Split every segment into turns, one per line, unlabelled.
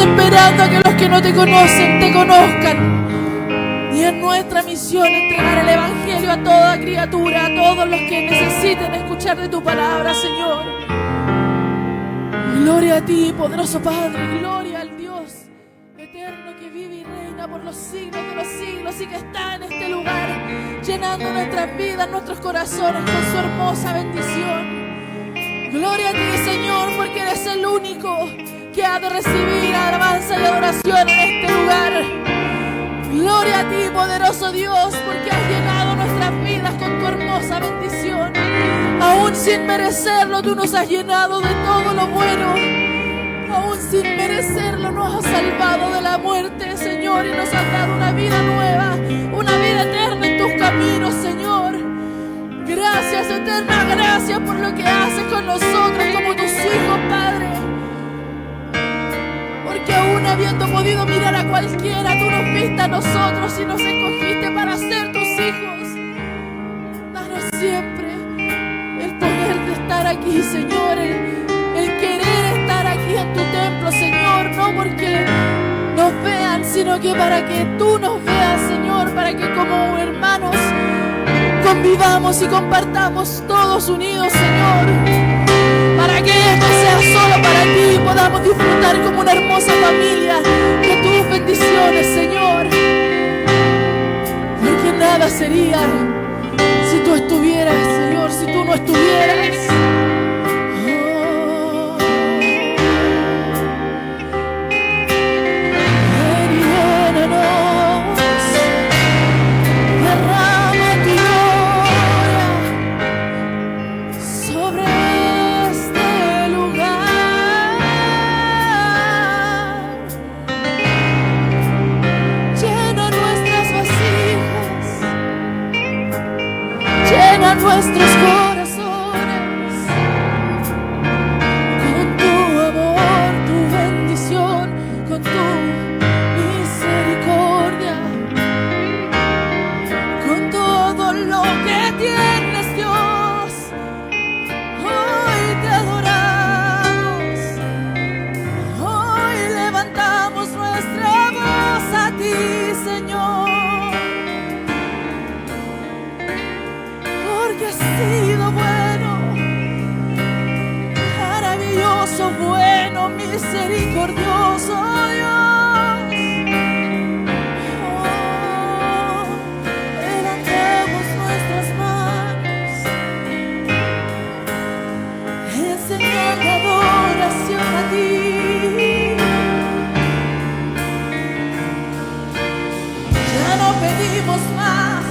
esperando a que los que no te conocen te conozcan. Y es nuestra misión entregar el Evangelio a toda criatura, a todos los que necesiten escuchar de tu palabra, Señor. Gloria a ti, poderoso Padre, gloria al Dios eterno que vive y reina por los siglos de los siglos y que está en este lugar, llenando nuestras vidas, nuestros corazones con su hermosa bendición. Gloria a ti, Señor, porque eres el único que ha de recibir alabanza y adoración en este lugar. Gloria a ti, poderoso Dios, porque has llenado nuestras vidas con tu hermosa bendición. Aún sin merecerlo, tú nos has llenado de todo lo bueno. Aún sin merecerlo, nos has salvado de la muerte, Señor, y nos has dado una vida nueva, una vida eterna en tus caminos, Señor. Gracias, eterna gracias por lo que haces con nosotros como tus hijos, Padre. Porque aún habiendo podido mirar a cualquiera, tú nos viste a nosotros y nos escogiste para ser tus hijos. Danos siempre el poder de estar aquí, Señor, el querer estar aquí en tu templo, Señor, no porque nos vean, sino que para que tú nos veas, Señor, para que como hermanos convivamos y compartamos todos unidos, Señor, para que esto sea solo para ti y podamos disfrutar como una hermosa familia de tus bendiciones, Señor. Porque nada sería si tú estuvieras, Señor, si tú no estuvieras. Nuestros corazones con tu amor, tu bendición, con tu misericordia, con todo lo que tienes, Dios. Hoy te adoramos, hoy levantamos nuestra voz a ti, Señor. Has sido bueno, maravilloso, bueno, misericordioso Dios. Oh, levantamos nuestras manos en señal de adoración a ti. Ya no pedimos más.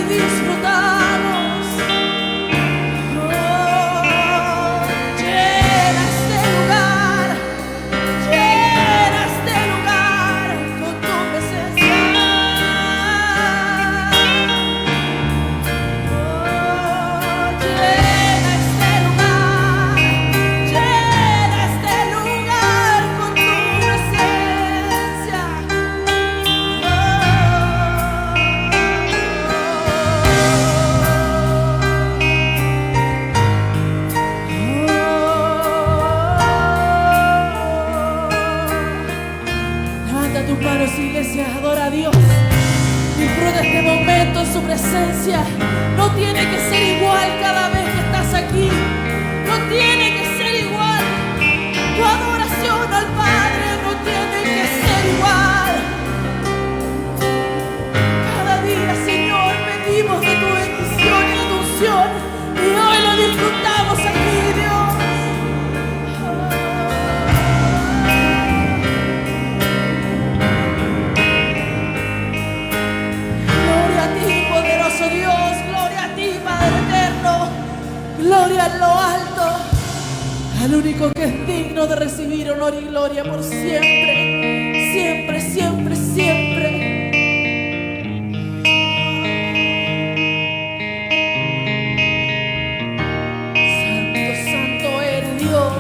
Disfrutamos. Oh, llena este lugar con tu presencia. Oh, llena este lugar con tu presencia. Iglesia, adora a Dios. Disfruta este momento en su presencia. No tiene que ser igual cada vez que estás aquí. No tiene que ser igual. Tu adoración al Padre no tiene que ser igual. Cada día, Señor, pedimos de tu bendición y de tu unción. Y hoy lo disfrutamos aquí, Dios. Dios, gloria a ti, Padre eterno, gloria en lo alto, al único que es digno de recibir honor y gloria por siempre, siempre, siempre, siempre. Santo, santo eres Dios.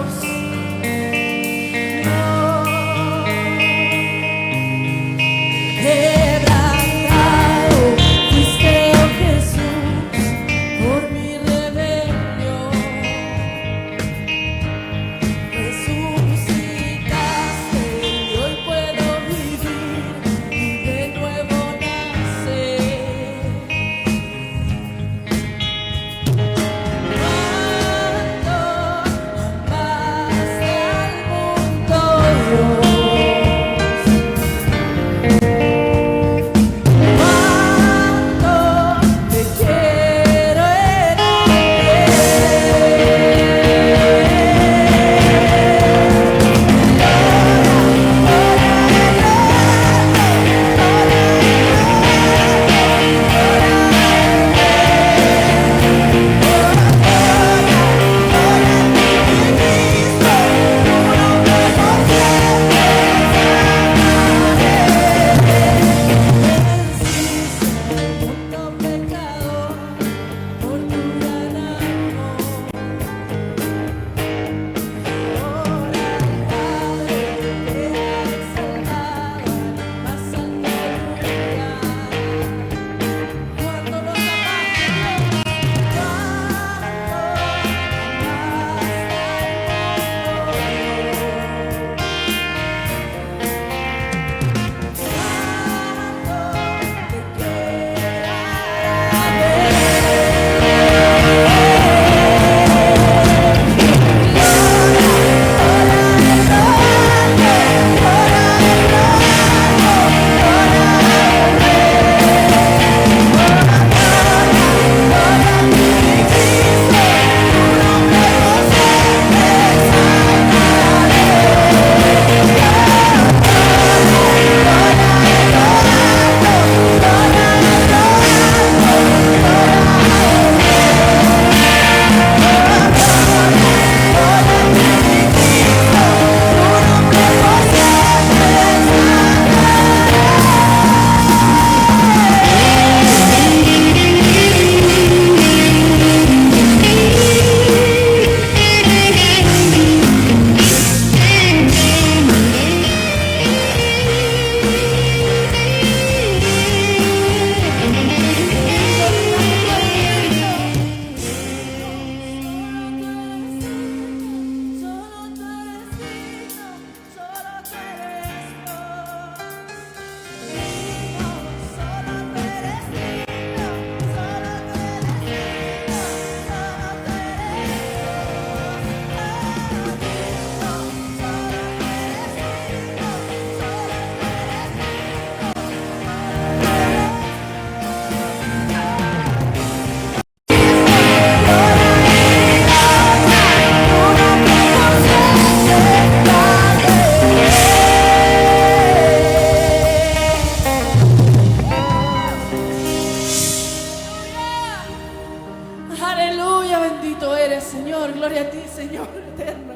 eres, Señor. Gloria a ti, Señor eterno.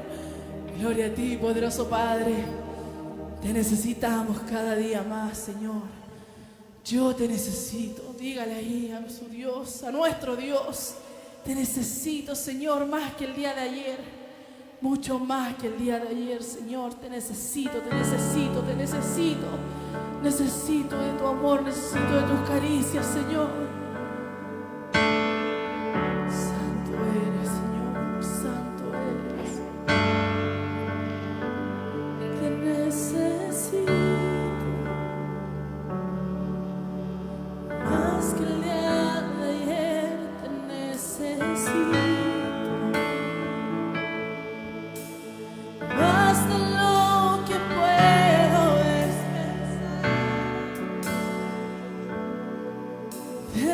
Gloria a ti, poderoso Padre. Te necesitamos cada día más, Señor. Yo te necesito. Dígale ahí a su Dios, a nuestro Dios. Te necesito, Señor, más que el día de ayer. Mucho más que el día de ayer, Señor. Te necesito, te necesito, te necesito. Necesito de tu amor, necesito de tus caricias, Señor. Santo eres, Señor, santo eres. Te necesito más que el día de ayer. Te necesito más de lo que puedo expresar. Te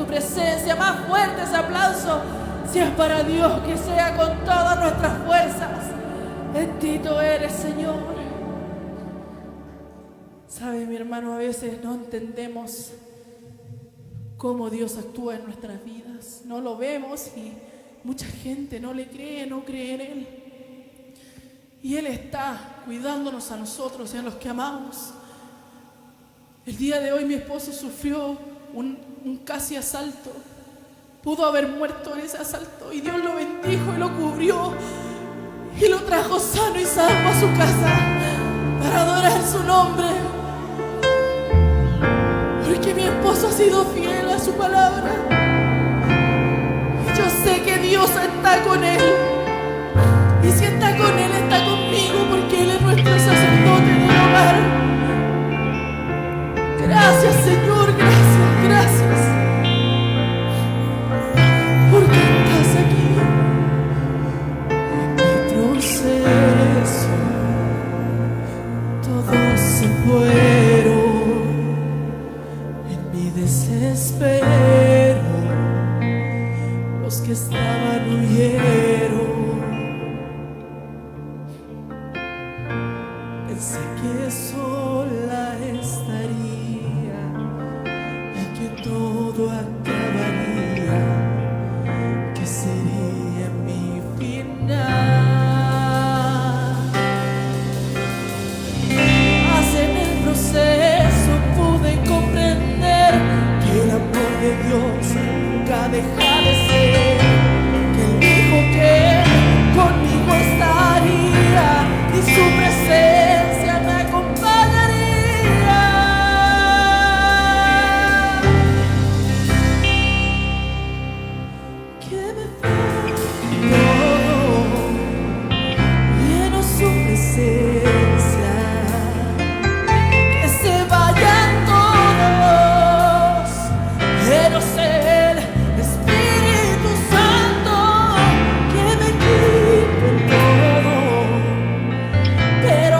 presencia. Más fuerte ese aplauso. Si es para Dios, que sea con todas nuestras fuerzas. Bendito eres, Señor. Sabe, mi hermano, a veces no entendemos cómo Dios actúa en nuestras vidas. No lo vemos y mucha gente no le cree, no cree en Él. Y Él está cuidándonos a nosotros y a los que amamos. El día de hoy mi esposo sufrió un casi asalto. Pudo haber muerto en ese asalto y Dios lo bendijo y lo cubrió y lo trajo sano y salvo a su casa para adorar su nombre. Porque mi esposo ha sido fiel a su palabra. Y yo sé que Dios está con él. Y si está con él, está conmigo, porque Él es nuestro sacerdote del hogar. Gracias, Señor, gracias, gracias. Porque estás aquí. En mi proceso, todos se fueron. En mi desespero, los que estaban huyeron. Pensé que sola estaría y que todo acabaría, que sería mi final. Mas en el proceso pude comprender que el amor de Dios nunca deja de ser, que Él dijo que conmigo estaría y su presencia me acompañaría. Que me fue todo, lleno su presencia. Que se vayan todos, llenos el Espíritu Santo. Que me quiten todo, pero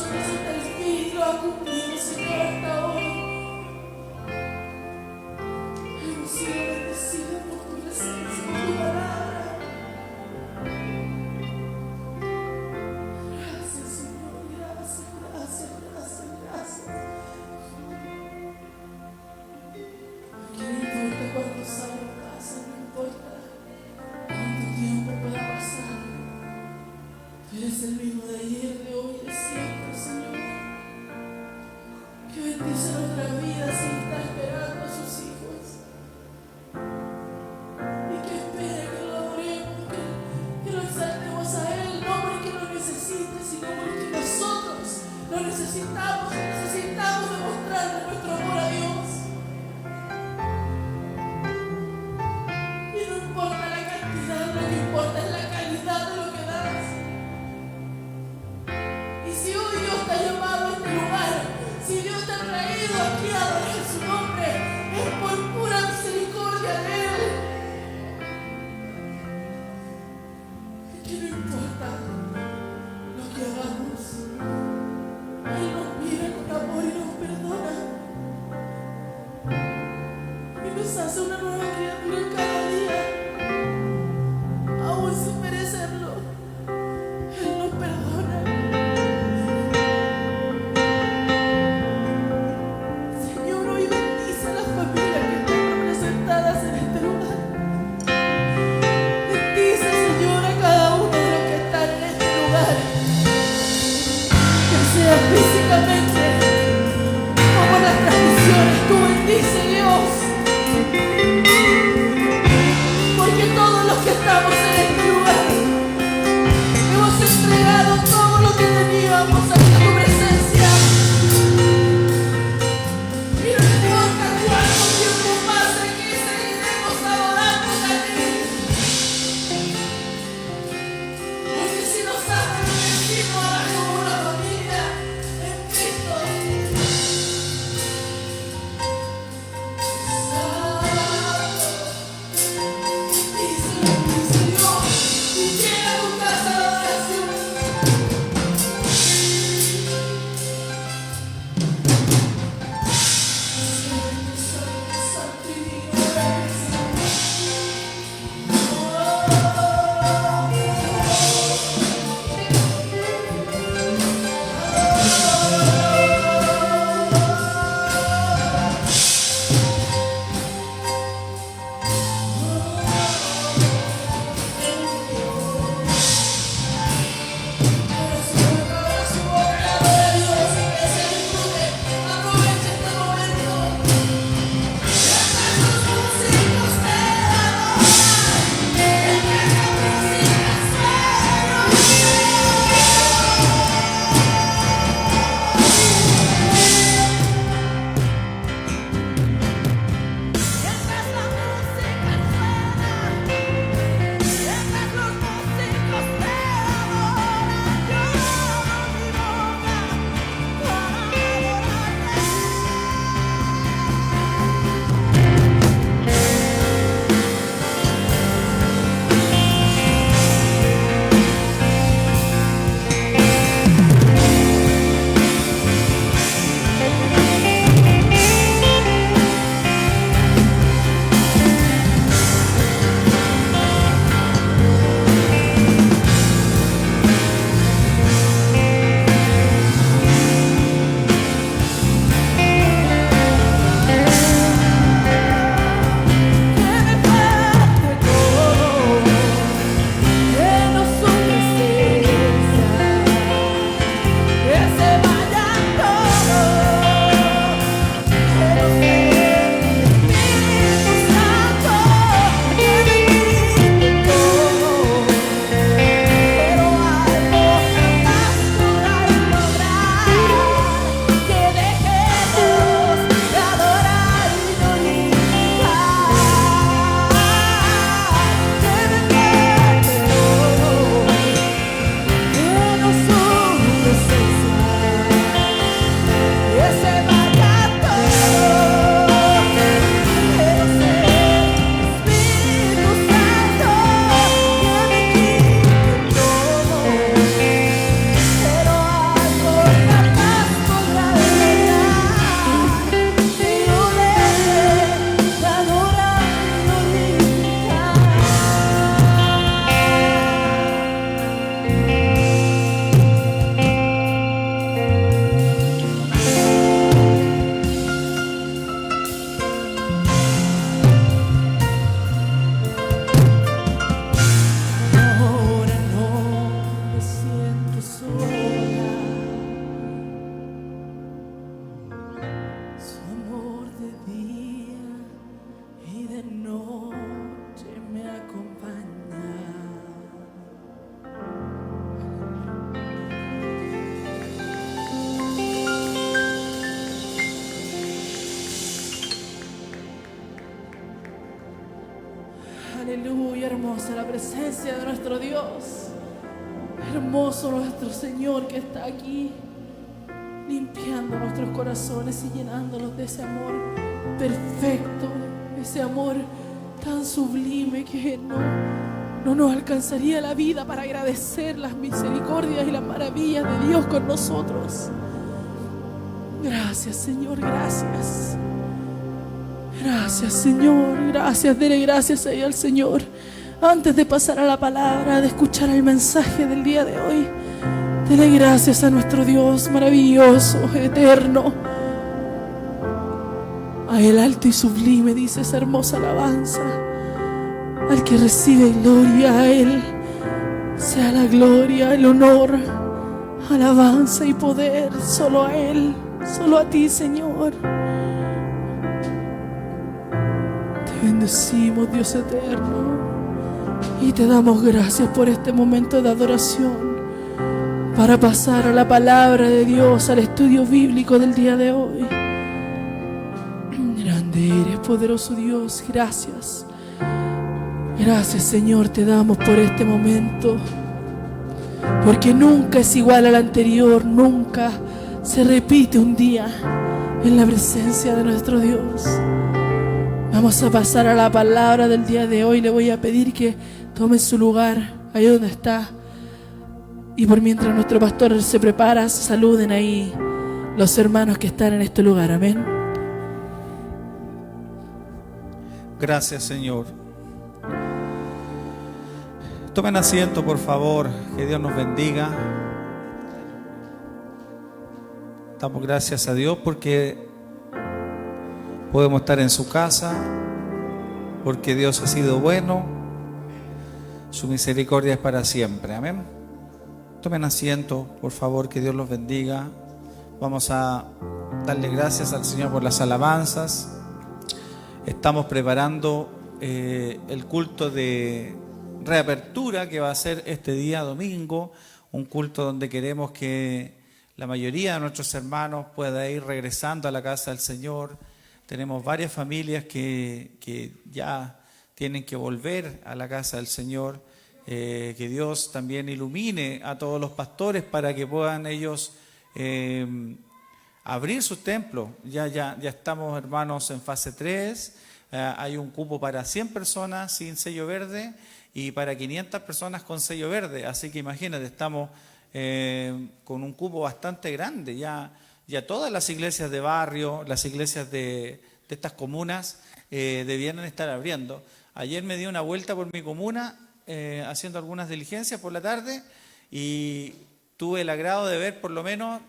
nosotros hasta el fin lo ha cumplido, Señor, hasta hoy. Hemos sido bendecidos por tu presencia, por tu palabra. Gracias, Señor, gracias, gracias, gracias, gracias. Que no importa cuántos años pasan, no importa cuánto tiempo pueda pasar. Tú eres el mismo de ayer, de hoy, de siempre, Señor. Que bendice nuestra vida si está esperando a sus hijos. Y que espere que lo adoremos, que lo exaltemos a Él, no porque lo necesite, sino porque nosotros lo necesitamos y necesitamos demostrarle nuestro amor a Dios. Y no importa la cantidad, lo que importa es la calidad de lo que das. Y si hoy Dios te ha llamado a este lugar, si Dios te ha traído aquí a adorar su nombre, es por pura misericordia de Él. Y que no importa lo que hagamos, Él nos mira con amor y nos perdona. Y nos hace una nueva criatura cada día, aún sin merecerlo. Él nos perdona. Señor, hoy bendice a las familias que están representadas en este lugar. Bendice, Señor, a cada uno de los que están en este lugar, ya sea físicamente o por las transmisiones. Tú bendice, Dios, porque todos los que estamos en este lugar hemos entregado todo lo que teníamos ante tu presencia. Y no importa cuánto tiempo pase, que seguiremos adorando a ti. Porque si nos has bendecido ahora como una familia en Cristo. Santo, díselo, Dios, y llega a tu casa de oración. la presencia de nuestro Dios. Hermoso nuestro Señor que está aquí, limpiando nuestros corazones y llenándolos de ese amor perfecto, ese amor tan sublime que no nos alcanzaría la vida para agradecer las misericordias y las maravillas de Dios con nosotros. Gracias, Señor, gracias. Gracias, Señor, gracias. Dele gracias ahí al Señor. Antes de pasar a la palabra, de escuchar el mensaje del día de hoy, dele gracias a nuestro Dios maravilloso, eterno. A Él alto y sublime, dice esa hermosa alabanza. Al que recibe gloria, a Él sea la gloria, el honor, alabanza y poder. Solo a Él, solo a ti, Señor. Te bendecimos, Dios eterno, y te damos gracias por este momento de adoración para pasar a la palabra de Dios, al estudio bíblico del día de hoy. Grande eres, poderoso Dios, gracias. Gracias, Señor, te damos por este momento, porque nunca es igual al anterior, nunca se repite un día en la presencia de nuestro Dios. Vamos a pasar a la palabra del día de hoy. Le voy a pedir que tome su lugar ahí donde está, y por mientras nuestro pastor se prepara, saluden ahí los hermanos que están en este lugar. Amén.
Gracias, Señor. Tomen asiento, por favor. Que Dios nos bendiga. Damos gracias a Dios porque podemos estar en su casa, porque Dios ha sido bueno. Su misericordia es para siempre. Amén. Tomen asiento, por favor. Que Dios los bendiga. Vamos a darle gracias al Señor por las alabanzas. Estamos preparando el culto de reapertura que va a ser este día domingo, un culto donde queremos que la mayoría de nuestros hermanos pueda ir regresando a la casa del Señor. Tenemos varias familias que ya tienen que volver a la casa del Señor. Que Dios también ilumine a todos los pastores para que puedan ellos abrir sus templos. Ya estamos, hermanos, en fase 3. Hay un cupo para 100 personas sin sello verde y para 500 personas con sello verde. Así que imagínate, estamos con un cupo bastante grande. Ya todas las iglesias de barrio, las iglesias de estas comunas debieran estar abriendo. Ayer me di una vuelta por mi comuna haciendo algunas diligencias por la tarde y tuve el agrado de ver por lo menos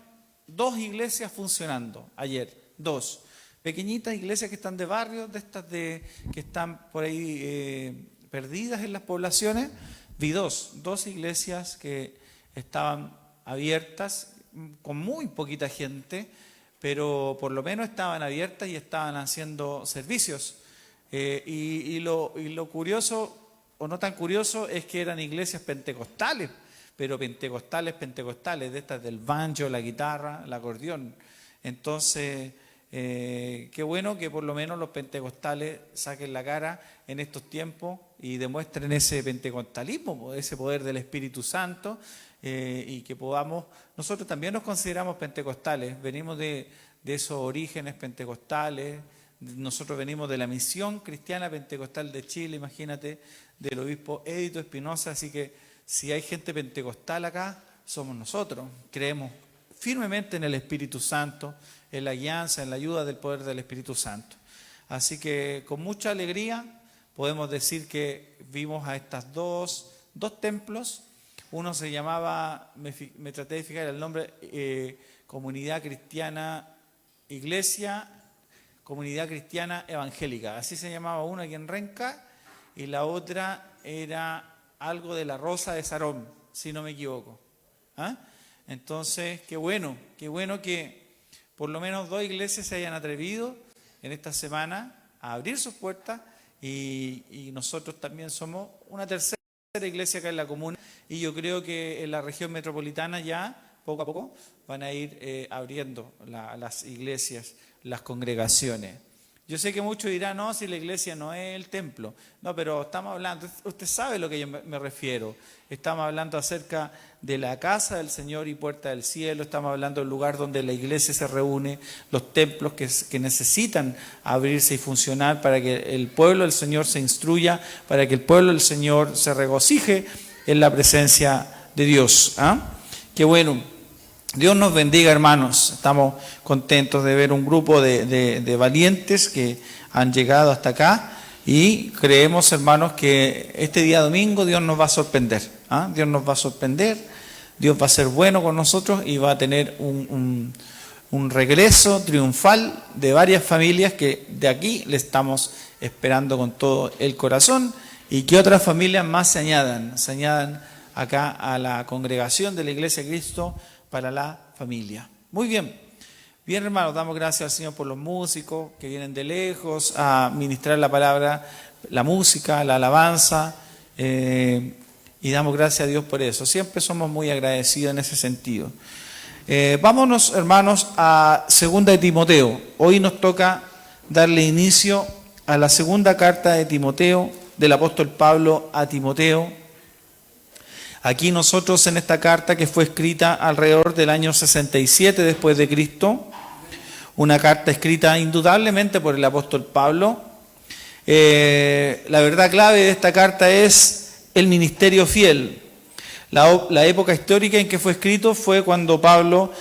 2 iglesias funcionando ayer, 2 pequeñitas iglesias que están de barrio, de estas que están por ahí perdidas en las poblaciones. Vi dos iglesias que estaban abiertas con muy poquita gente, pero por lo menos estaban abiertas y estaban haciendo servicios. Y lo curioso, o no tan curioso, es que eran iglesias pentecostales, pero pentecostales, de estas del banjo, la guitarra, el acordeón. Entonces, qué bueno que por lo menos los pentecostales saquen la cara en estos tiempos y demuestren ese pentecostalismo, ese poder del Espíritu Santo, y que podamos, nosotros también nos consideramos pentecostales, venimos de esos orígenes pentecostales. Nosotros venimos de la Misión Cristiana Pentecostal de Chile, imagínate, del obispo Edito Espinosa. Así que si hay gente pentecostal acá, somos nosotros. Creemos firmemente en el Espíritu Santo, en la guianza, en la ayuda del poder del Espíritu Santo. Así que con mucha alegría podemos decir que vimos a estas dos templos. Uno se llamaba, me traté de fijar el nombre, Comunidad Cristiana Iglesia, Comunidad Cristiana Evangélica. Así se llamaba uno aquí en Renca, y la otra era algo de la Rosa de Sarón, si no me equivoco. Entonces, qué bueno que por lo menos 2 iglesias se hayan atrevido en esta semana a abrir sus puertas, y nosotros también somos una tercera iglesia acá en la comuna, y yo creo que en la región metropolitana ya poco a poco van a ir abriendo las iglesias, las congregaciones. Yo sé que muchos dirán, no, si la iglesia no es el templo. No, pero estamos hablando, usted sabe a lo que yo me refiero. Estamos hablando acerca de la casa del Señor y puerta del cielo. Estamos hablando del lugar donde la iglesia se reúne, los templos que necesitan abrirse y funcionar para que el pueblo del Señor se instruya, para que el pueblo del Señor se regocije en la presencia de Dios. Qué bueno. Dios nos bendiga, hermanos. Estamos contentos de ver un grupo de valientes que han llegado hasta acá y creemos, hermanos, que este día domingo Dios nos va a sorprender. Dios nos va a sorprender, Dios va a ser bueno con nosotros y va a tener un regreso triunfal de varias familias que de aquí le estamos esperando con todo el corazón y que otras familias más se añadan acá a la congregación de la Iglesia de Cristo para la familia. Muy bien. Bien, hermanos, damos gracias al Señor por los músicos que vienen de lejos a ministrar la palabra, la música, la alabanza, y damos gracias a Dios por eso. Siempre somos muy agradecidos en ese sentido. Vámonos, hermanos, a 2 de Timoteo. Hoy nos toca darle inicio a la segunda carta de Timoteo, del apóstol Pablo a Timoteo. Aquí nosotros en esta carta que fue escrita alrededor del año 67 después de Cristo, una carta escrita indudablemente por el apóstol Pablo. La verdad clave de esta carta es el ministerio fiel. La época histórica en que fue escrito fue cuando Pablo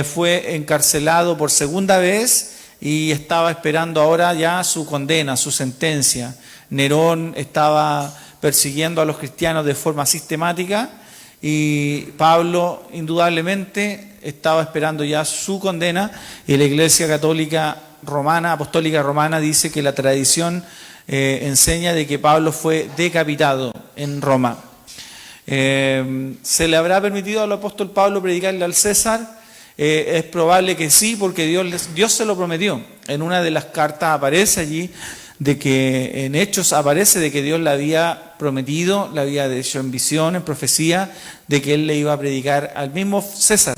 fue encarcelado por segunda vez y estaba esperando ahora ya su condena, su sentencia. Nerón estaba persiguiendo a los cristianos de forma sistemática y Pablo indudablemente estaba esperando ya su condena y la Iglesia Católica Romana, Apostólica Romana dice que la tradición enseña de que Pablo fue decapitado en Roma. ¿Se le habrá permitido al apóstol Pablo predicarle al César? Es probable que sí, porque Dios se lo prometió. En una de las cartas aparece allí de que en Hechos aparece de que Dios le había prometido, le había dicho en visión, en profecía, de que él le iba a predicar al mismo César.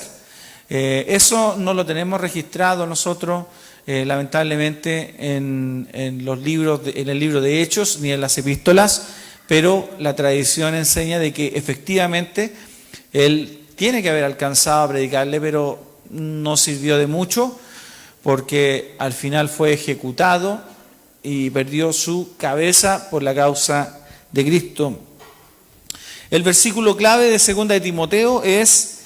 Eso no lo tenemos registrado nosotros, lamentablemente, en los libros, en el libro de Hechos ni en las epístolas, pero la tradición enseña de que efectivamente él tiene que haber alcanzado a predicarle, pero no sirvió de mucho, porque al final fue ejecutado y perdió su cabeza por la causa de Cristo. El versículo clave de 2 de Timoteo es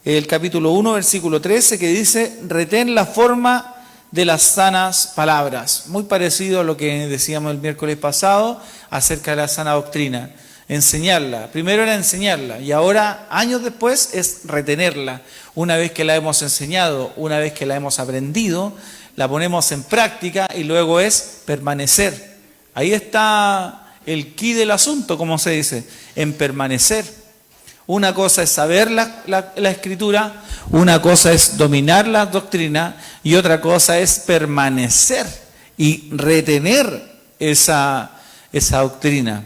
el capítulo 1, versículo 13, que dice: retén la forma de las sanas palabras. Muy parecido a lo que decíamos el miércoles pasado acerca de la sana doctrina. Enseñarla. Primero era enseñarla y ahora, años después, es retenerla. Una vez que la hemos enseñado, una vez que la hemos aprendido, la ponemos en práctica y luego es permanecer. Ahí está el quid del asunto, como se dice, en permanecer. Una cosa es saber la escritura, una cosa es dominar la doctrina y otra cosa es permanecer y retener esa doctrina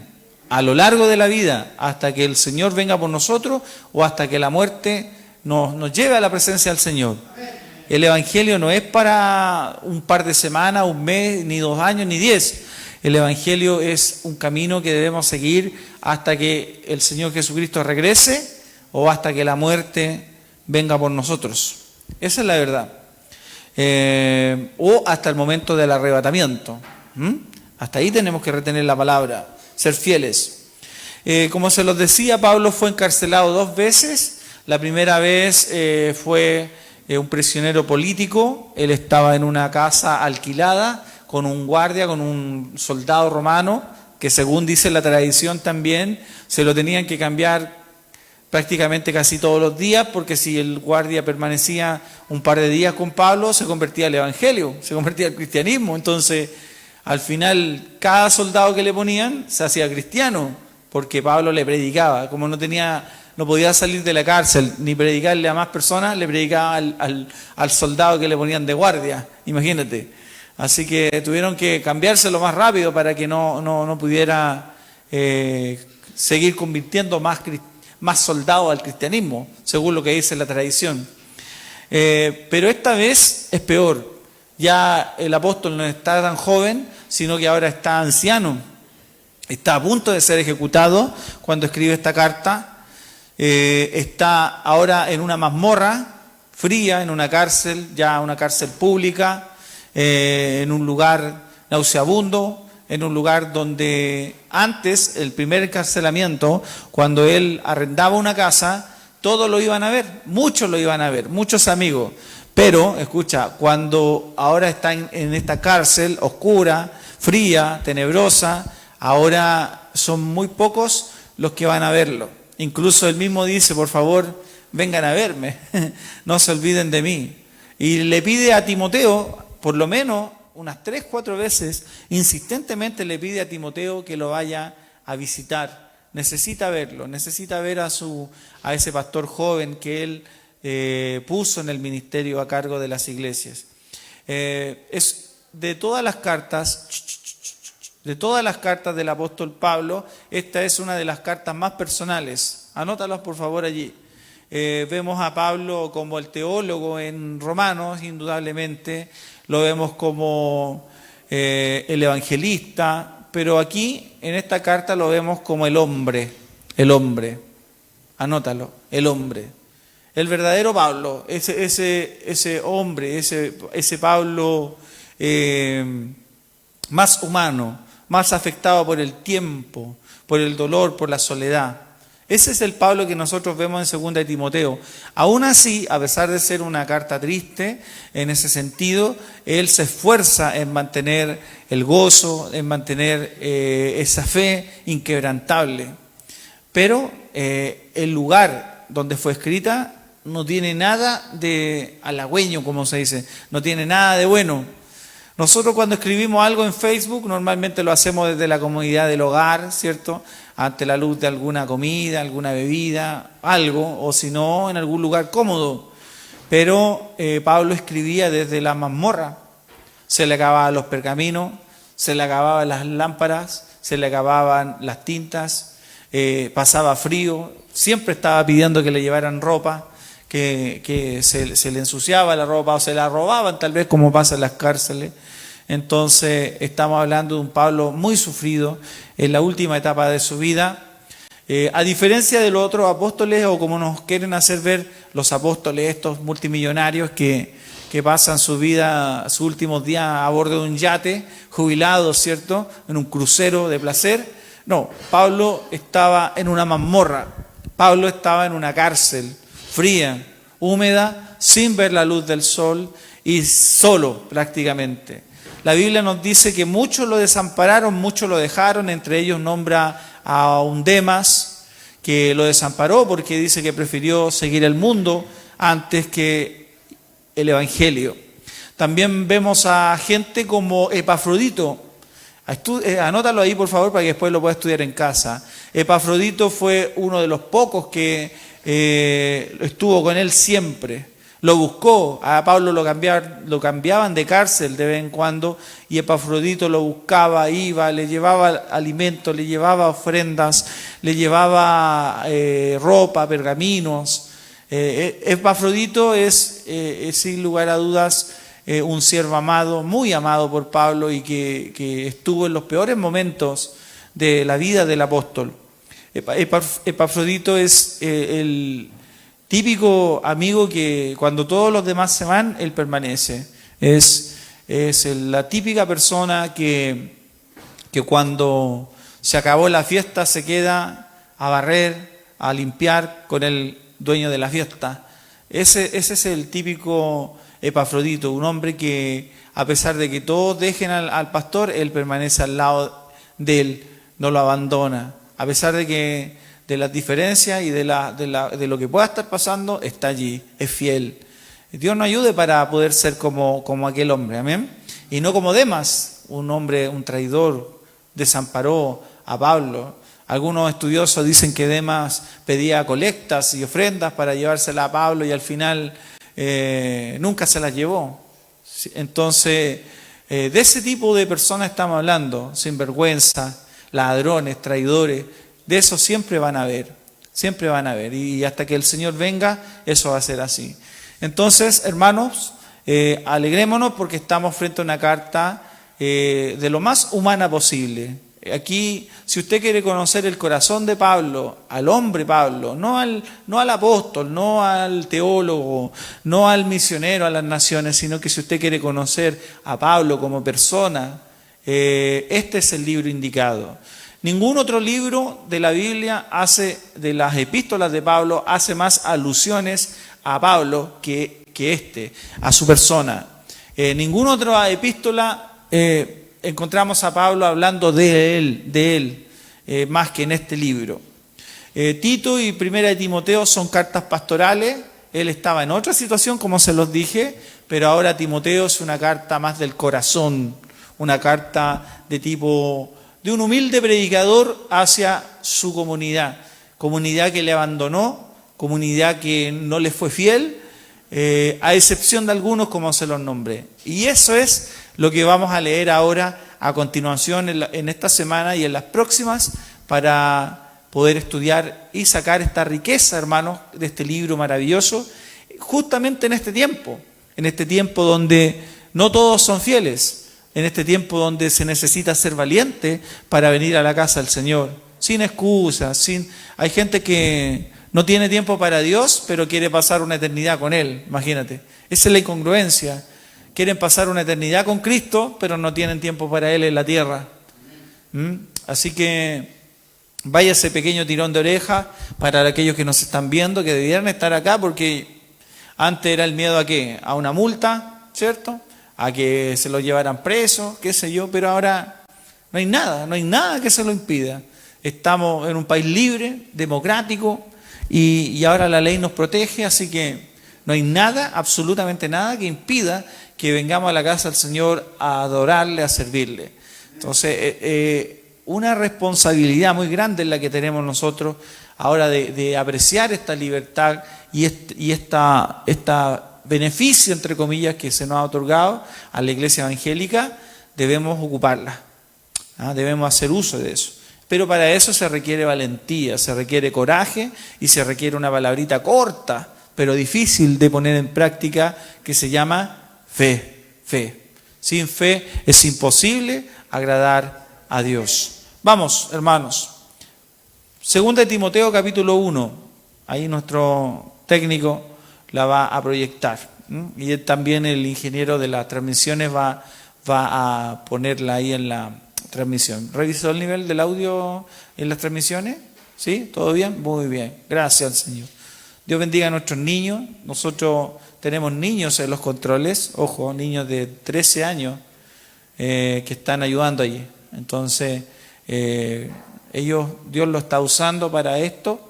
a lo largo de la vida hasta que el Señor venga por nosotros o hasta que la muerte nos lleve a la presencia del Señor. El Evangelio no es para un par de semanas, un mes, ni 2 años, ni 10. El Evangelio es un camino que debemos seguir hasta que el Señor Jesucristo regrese o hasta que la muerte venga por nosotros. Esa es la verdad. O hasta el momento del arrebatamiento. Hasta ahí tenemos que retener la palabra, ser fieles. Como se los decía, Pablo fue encarcelado 2 veces. La primera vez fue un prisionero político. Él estaba en una casa alquilada con un guardia, con un soldado romano, que según dice la tradición también, se lo tenían que cambiar prácticamente casi todos los días, porque si el guardia permanecía un par de días con Pablo, se convertía al evangelio, se convertía al cristianismo. Entonces, al final, cada soldado que le ponían se hacía cristiano, porque Pablo le predicaba. Como no podía salir de la cárcel ni predicarle a más personas, le predicaba al soldado que le ponían de guardia, imagínate. Así que tuvieron que cambiárselo más rápido para que no pudiera seguir convirtiendo más soldados al cristianismo, según lo que dice la tradición. Pero esta vez es peor. Ya el apóstol no está tan joven, sino que ahora está anciano. Está a punto de ser ejecutado cuando escribe esta carta. Está ahora en una mazmorra fría, en una cárcel, ya una cárcel pública, en un lugar nauseabundo, en un lugar donde antes, el primer encarcelamiento, cuando él arrendaba una casa, todos lo iban a ver, muchos lo iban a ver, muchos amigos. Pero, escucha, cuando ahora está en esta cárcel oscura, fría, tenebrosa, ahora son muy pocos los que van a verlo. Incluso él mismo dice, por favor, vengan a verme, no se olviden de mí. Y le pide a Timoteo, por lo menos unas 3, 4 veces, insistentemente le pide a Timoteo que lo vaya a visitar. Necesita verlo, necesita ver a ese pastor joven que él puso en el ministerio a cargo de las iglesias. Es de todas las cartas del apóstol Pablo, esta es una de las cartas más personales. Anótalos por favor allí. Vemos a Pablo como el teólogo en Romanos, indudablemente. Lo vemos como el evangelista, pero aquí en esta carta lo vemos como el hombre. Anótalo, el hombre. El verdadero Pablo, ese hombre, ese Pablo más humano, más afectado por el tiempo, por el dolor, por la soledad. Ese es el Pablo que nosotros vemos en 2 de Timoteo. Aún así, a pesar de ser una carta triste, en ese sentido, él se esfuerza en mantener el gozo, en mantener esa fe inquebrantable. Pero el lugar donde fue escrita no tiene nada de halagüeño, como se dice, no tiene nada de bueno. Nosotros cuando escribimos algo en Facebook, normalmente lo hacemos desde la comodidad del hogar, ¿cierto? Ante la luz de alguna comida, alguna bebida, algo, o si no, en algún lugar cómodo. Pero Pablo escribía desde la mazmorra. Se le acababan los pergaminos, se le acababan las lámparas, se le acababan las tintas, pasaba frío, siempre estaba pidiendo que le llevaran ropa, que se le ensuciaba la ropa o se la robaban, tal vez como pasa en las cárceles. Entonces estamos hablando de un Pablo muy sufrido en la última etapa de su vida. A diferencia de los otros apóstoles, o como nos quieren hacer ver los apóstoles, estos multimillonarios que pasan su vida, sus últimos días a bordo de un yate, jubilados, ¿cierto?, en un crucero de placer. No, Pablo estaba en una mazmorra, Pablo estaba en una cárcel fría, húmeda, sin ver la luz del sol y solo prácticamente. La Biblia nos dice que muchos lo desampararon, muchos lo dejaron, entre ellos nombra a un Demas que lo desamparó porque dice que prefirió seguir el mundo antes que el Evangelio. También vemos a gente como Epafrodito. Anótalo ahí por favor para que después lo puedas estudiar en casa. Epafrodito fue uno de los pocos que estuvo con él siempre. Lo buscó, a Pablo lo cambiaban de cárcel de vez en cuando y Epafrodito lo buscaba, iba, le llevaba alimento, le llevaba ofrendas, le llevaba ropa, pergaminos. Epafrodito es sin lugar a dudas un siervo amado, muy amado por Pablo y que estuvo en los peores momentos de la vida del apóstol. Epafrodito es el típico amigo que cuando todos los demás se van, él permanece. Es la típica persona que cuando se acabó la fiesta se queda a barrer, a limpiar con el dueño de la fiesta. Ese es el típico Epafrodito, un hombre que a pesar de que todos dejen al pastor, él permanece al lado de él, no lo abandona. A pesar de las diferencias y de lo que pueda estar pasando, está allí, es fiel. Dios nos ayude para poder ser como aquel hombre, amén. Y no como Demas, un hombre, un traidor, desamparó a Pablo. Algunos estudiosos dicen que Demas pedía colectas y ofrendas para llevársela a Pablo y al final nunca se las llevó. Entonces, de ese tipo de personas estamos hablando, sinvergüenza, ladrones, traidores, de eso siempre van a haber, y hasta que el Señor venga, eso va a ser así. Entonces, hermanos, Alegrémonos porque estamos frente a una carta de lo más humana posible. Aquí, si usted quiere conocer el corazón de Pablo, al hombre Pablo, no al apóstol, no al teólogo, no al misionero a las naciones, sino que si usted quiere conocer a Pablo como persona, este es el libro indicado. Ningún otro libro de la Biblia de las epístolas de Pablo, hace más alusiones a Pablo que a su persona. Ninguna otra epístola encontramos a Pablo hablando de él, más que en este libro. Tito y Primera de Timoteo son cartas pastorales. Él estaba en otra situación, como se los dije, pero ahora Timoteo es una carta más del corazón, una carta de un humilde predicador hacia su comunidad que le abandonó, comunidad que no le fue fiel, a excepción de algunos como se los nombré. Y eso es lo que vamos a leer ahora a continuación en esta semana y en las próximas para poder estudiar y sacar esta riqueza, hermanos, de este libro maravilloso, justamente en este tiempo donde no todos son fieles, en este tiempo donde se necesita ser valiente para venir a la casa del Señor, sin excusas, hay gente que no tiene tiempo para Dios, pero quiere pasar una eternidad con Él, imagínate. Esa es la incongruencia. Quieren pasar una eternidad con Cristo, pero no tienen tiempo para Él en la tierra. Así que vaya ese pequeño tirón de oreja para aquellos que nos están viendo, que debieran estar acá, porque antes era el miedo a ¿qué? A una multa, ¿cierto? A que se lo llevaran preso, qué sé yo, pero ahora no hay nada que se lo impida. Estamos en un país libre, democrático, y ahora la ley nos protege, así que no hay nada, absolutamente nada, que impida que vengamos a la casa del Señor a adorarle, a servirle. Entonces, una responsabilidad muy grande es la que tenemos nosotros ahora de apreciar esta libertad y esta beneficio, entre comillas, que se nos ha otorgado a la iglesia evangélica. Debemos ocuparla, debemos hacer uso de eso. Pero para eso se requiere valentía, se requiere coraje y se requiere una palabrita corta, pero difícil de poner en práctica, que se llama fe. Sin fe es imposible agradar a Dios. Vamos, hermanos. Segunda de Timoteo, capítulo 1. Ahí nuestro técnico la va a proyectar. Y él también, el ingeniero de las transmisiones, va a ponerla ahí en la transmisión. ¿Revisó el nivel del audio en las transmisiones? ¿Sí? ¿Todo bien? Muy bien. Gracias al Señor. Dios bendiga a nuestros niños. Nosotros tenemos niños en los controles, ojo, niños de 13 años que están ayudando allí. Entonces, Dios lo está usando para esto,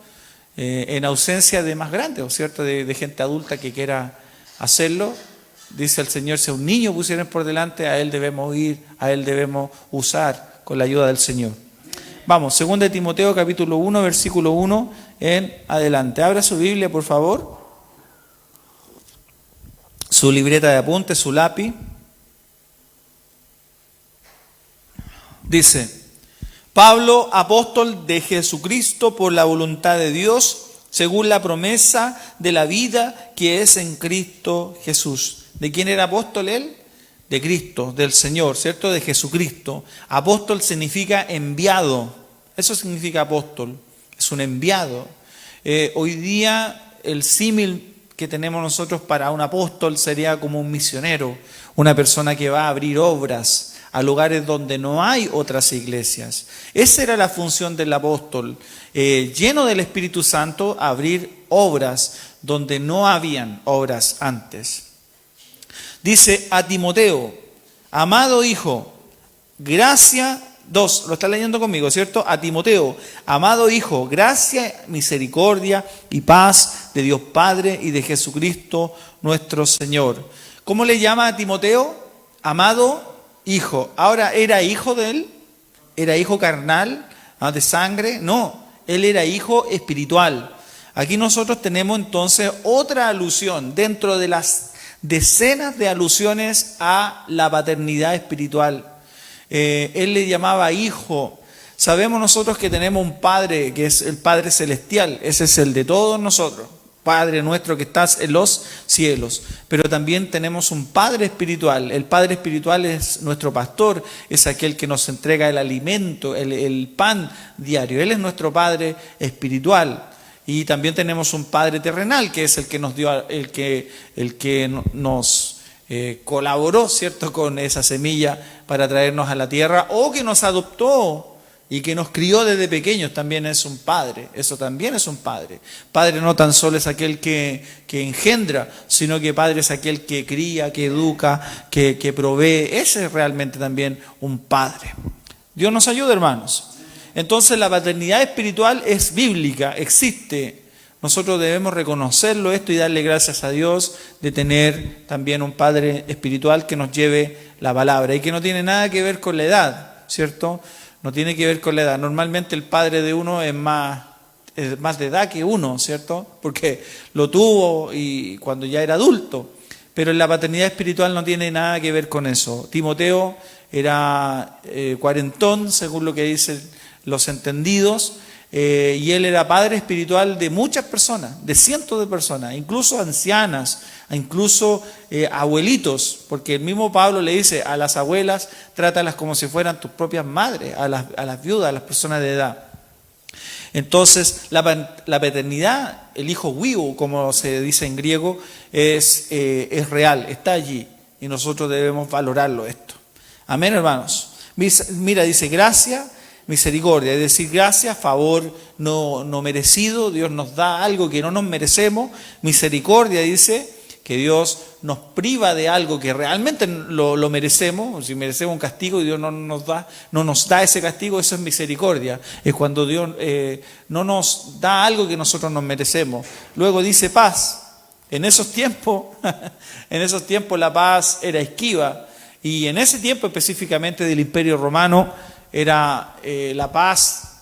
en ausencia de más grandes, ¿cierto? De gente adulta que quiera hacerlo. Dice el Señor, si a un niño pusieran por delante, a él debemos ir, a él debemos usar con la ayuda del Señor. Vamos, 2 de Timoteo capítulo 1, versículo 1 en adelante. Abra su Biblia, por favor. Su libreta de apuntes, su lápiz. Dice: Pablo, apóstol de Jesucristo por la voluntad de Dios, según la promesa de la vida que es en Cristo Jesús. ¿De quién era apóstol él? De Cristo, del Señor, ¿cierto? De Jesucristo. Apóstol significa enviado. Eso significa apóstol. Es un enviado. Hoy día el símil que tenemos nosotros para un apóstol sería como un misionero, una persona que va a abrir obras a lugares donde no hay otras iglesias. Esa era la función del apóstol, lleno del Espíritu Santo, abrir obras donde no habían obras antes. Dice a Timoteo, amado hijo, gracia, lo está leyendo conmigo, ¿cierto? A Timoteo, amado hijo, gracia, misericordia y paz de Dios Padre y de Jesucristo nuestro Señor. ¿Cómo le llama a Timoteo? Amado hijo. Ahora, ¿era hijo de él? ¿Era hijo carnal, de sangre? No, él era hijo espiritual. Aquí nosotros tenemos entonces otra alusión dentro de las decenas de alusiones a la paternidad espiritual. Él le llamaba hijo. Sabemos nosotros que tenemos un Padre que es el Padre Celestial. Ese es el de todos nosotros. Padre nuestro que estás en los cielos. Pero también tenemos un Padre espiritual. El Padre espiritual es nuestro pastor, es aquel que nos entrega el alimento, el pan diario. Él es nuestro Padre espiritual. Y también tenemos un Padre terrenal, que es el que nos dio, el que nos colaboró, ¿cierto?, con esa semilla para traernos a la tierra, o que nos adoptó y que nos crió desde pequeños. También es un padre, eso también es un padre. Padre no tan solo es aquel que engendra, sino que padre es aquel que cría, que educa, que provee. Ese es realmente también un padre. Dios nos ayude, hermanos. Entonces la paternidad espiritual es bíblica, existe. Nosotros debemos reconocerlo esto y darle gracias a Dios de tener también un padre espiritual que nos lleve la palabra y que no tiene nada que ver con la edad, ¿cierto? No tiene que ver con la edad. Normalmente el padre de uno es más de edad que uno, ¿cierto? Porque lo tuvo y cuando ya era adulto. Pero en la paternidad espiritual no tiene nada que ver con eso. Timoteo era cuarentón, según lo que dicen los entendidos, y él era padre espiritual de muchas personas, de cientos de personas, incluso ancianas, incluso abuelitos, porque el mismo Pablo le dice a las abuelas, trátalas como si fueran tus propias madres, a las viudas, a las personas de edad. Entonces, la paternidad, el hijo huiu, como se dice en griego, es real, está allí, y nosotros debemos valorarlo esto. Amén, hermanos. Mira, dice gracia, misericordia, es decir, gracia, favor no merecido. Dios nos da algo que no nos merecemos. Misericordia dice que Dios nos priva de algo que realmente lo merecemos. Si merecemos un castigo y Dios no nos da ese castigo, eso es misericordia. Es cuando Dios no nos da algo que nosotros nos merecemos. Luego dice paz. En esos tiempos la paz era esquiva, y en ese tiempo específicamente del Imperio Romano era la paz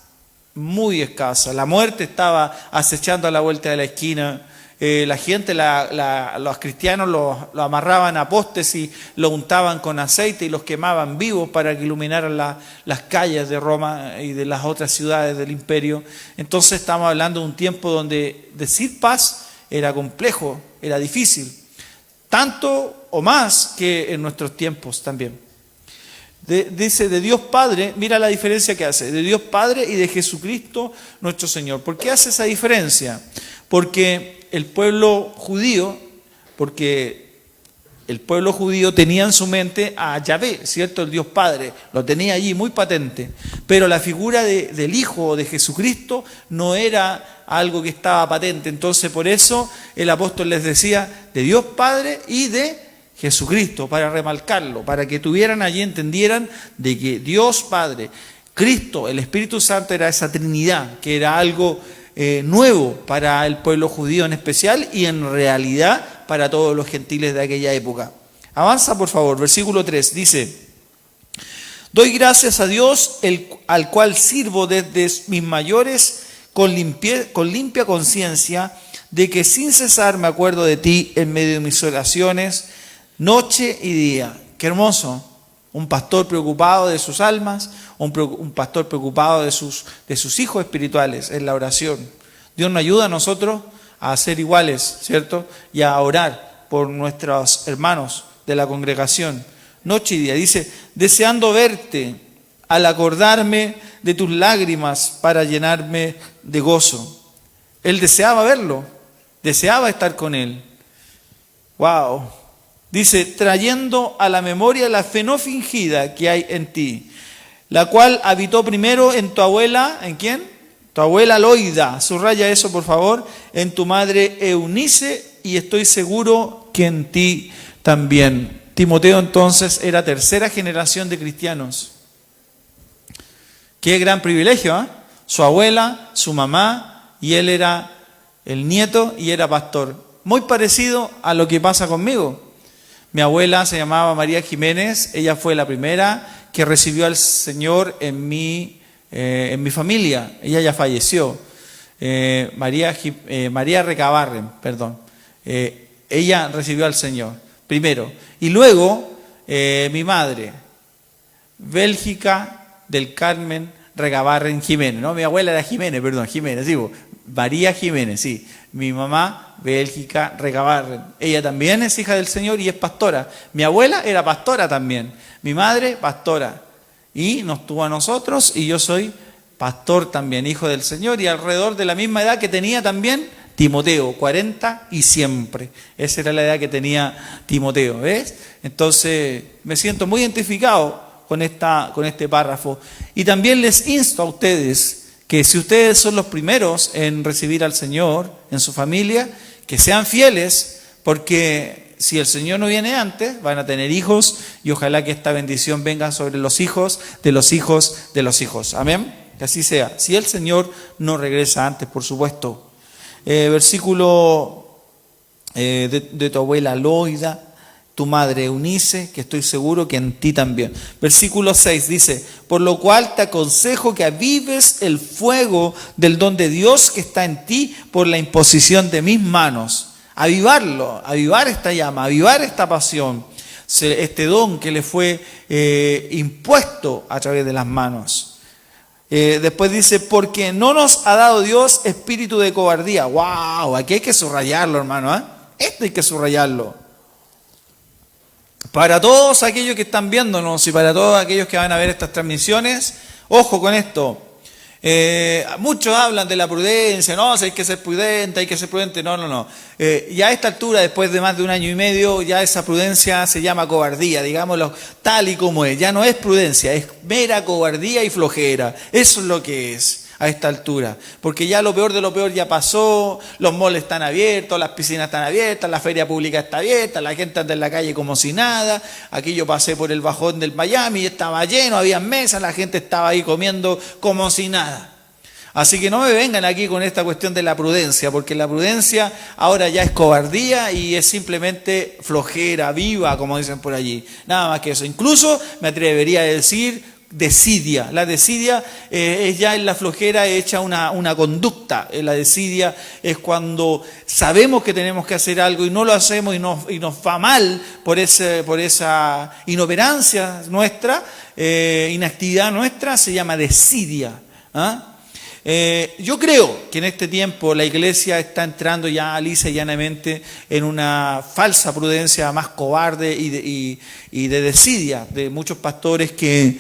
muy escasa. La muerte estaba acechando a la vuelta de la esquina. La gente, los cristianos lo amarraban a postes y lo untaban con aceite y los quemaban vivos para que iluminaran las calles de Roma y de las otras ciudades del imperio. Entonces estamos hablando de un tiempo donde decir paz era complejo, era difícil. Tanto o más que en nuestros tiempos también. Dice de Dios Padre, mira la diferencia que hace, de Dios Padre y de Jesucristo nuestro Señor. ¿Por qué hace esa diferencia? Porque el pueblo judío tenía en su mente a Yahvé, ¿cierto? El Dios Padre, lo tenía allí muy patente. Pero la figura del Hijo de Jesucristo no era algo que estaba patente. Entonces por eso el apóstol les decía de Dios Padre y de Jesucristo, para remarcarlo, para que tuvieran allí, entendieran de que Dios Padre, Cristo, el Espíritu Santo era esa Trinidad, que era algo nuevo para el pueblo judío en especial y en realidad para todos los gentiles de aquella época. Avanza por favor, versículo 3, dice: doy gracias a Dios, al cual sirvo desde mis mayores con limpia conciencia, de que sin cesar me acuerdo de ti en medio de mis oraciones, noche y día. Qué hermoso. Un pastor preocupado de sus almas, un pastor preocupado de sus hijos espirituales en la oración. Dios nos ayuda a nosotros a ser iguales, ¿cierto? Y a orar por nuestros hermanos de la congregación. Noche y día. Dice, deseando verte, al acordarme de tus lágrimas para llenarme de gozo. Él deseaba verlo, deseaba estar con él. ¡Wow! Dice, trayendo a la memoria la fe no fingida que hay en ti, la cual habitó primero en tu abuela, ¿en quién? Tu abuela Loida, subraya eso por favor, en tu madre Eunice, y estoy seguro que en ti también. Timoteo entonces era tercera generación de cristianos. Qué gran privilegio, ¿eh? Su abuela, su mamá, y él era el nieto y era pastor. Muy parecido a lo que pasa conmigo. Mi abuela se llamaba María Jiménez, ella fue la primera que recibió al Señor en mi familia. Ella ya falleció. María Recabarren, perdón. Ella recibió al Señor primero. Y luego mi madre, Bélgica del Carmen Regabarren Jiménez, ¿no? Mi abuela era Jiménez, sí, María Jiménez, sí. Mi mamá, Bélgica Regabarren. Ella también es hija del Señor y es pastora. Mi abuela era pastora también. Mi madre, pastora. Y nos tuvo a nosotros y yo soy pastor también, hijo del Señor, y alrededor de la misma edad que tenía también Timoteo, 40 y siempre. Esa era la edad que tenía Timoteo, ¿ves? Entonces me siento muy identificado con este párrafo. Y también les insto a ustedes que si ustedes son los primeros en recibir al Señor en su familia, que sean fieles, porque si el Señor no viene antes, van a tener hijos y ojalá que esta bendición venga sobre los hijos de los hijos de los hijos. Amén. Que así sea. Si el Señor no regresa antes, por supuesto. Versículo de tu abuela Loida, tu madre Eunice, que estoy seguro que en ti también. Versículo 6 dice, por lo cual te aconsejo que avives el fuego del don de Dios que está en ti por la imposición de mis manos. Avivarlo, avivar esta llama, avivar esta pasión, este don que le fue impuesto a través de las manos. Después dice, porque no nos ha dado Dios espíritu de cobardía. ¡Wow! Aquí hay que subrayarlo, hermano, ¿eh? Esto hay que subrayarlo. Para todos aquellos que están viéndonos y para todos aquellos que van a ver estas transmisiones, ojo con esto. Muchos hablan de la prudencia, no, si hay que ser prudente, hay que ser prudente. No. Ya a esta altura, después de más de 1 año y medio, ya esa prudencia se llama cobardía, digámoslo tal y como es. Ya no es prudencia, es mera cobardía y flojera. Eso es lo que es a esta altura. Porque ya lo peor de lo peor ya pasó, los malls están abiertos, las piscinas están abiertas, la feria pública está abierta, la gente anda en la calle como si nada. Aquí yo pasé por el bajón del Miami y estaba lleno, había mesas, la gente estaba ahí comiendo como si nada. Así que no me vengan aquí con esta cuestión de la prudencia, porque la prudencia ahora ya es cobardía y es simplemente flojera, viva, como dicen por allí. Nada más que eso. Incluso me atrevería a decir desidia. La desidia es ya en la flojera hecha una conducta. La desidia es cuando sabemos que tenemos que hacer algo y no lo hacemos y nos va mal por esa inoperancia nuestra, inactividad nuestra, se llama desidia. Yo creo que en este tiempo la iglesia está entrando ya lisa y llanamente en una falsa prudencia más cobarde y de desidia de muchos pastores que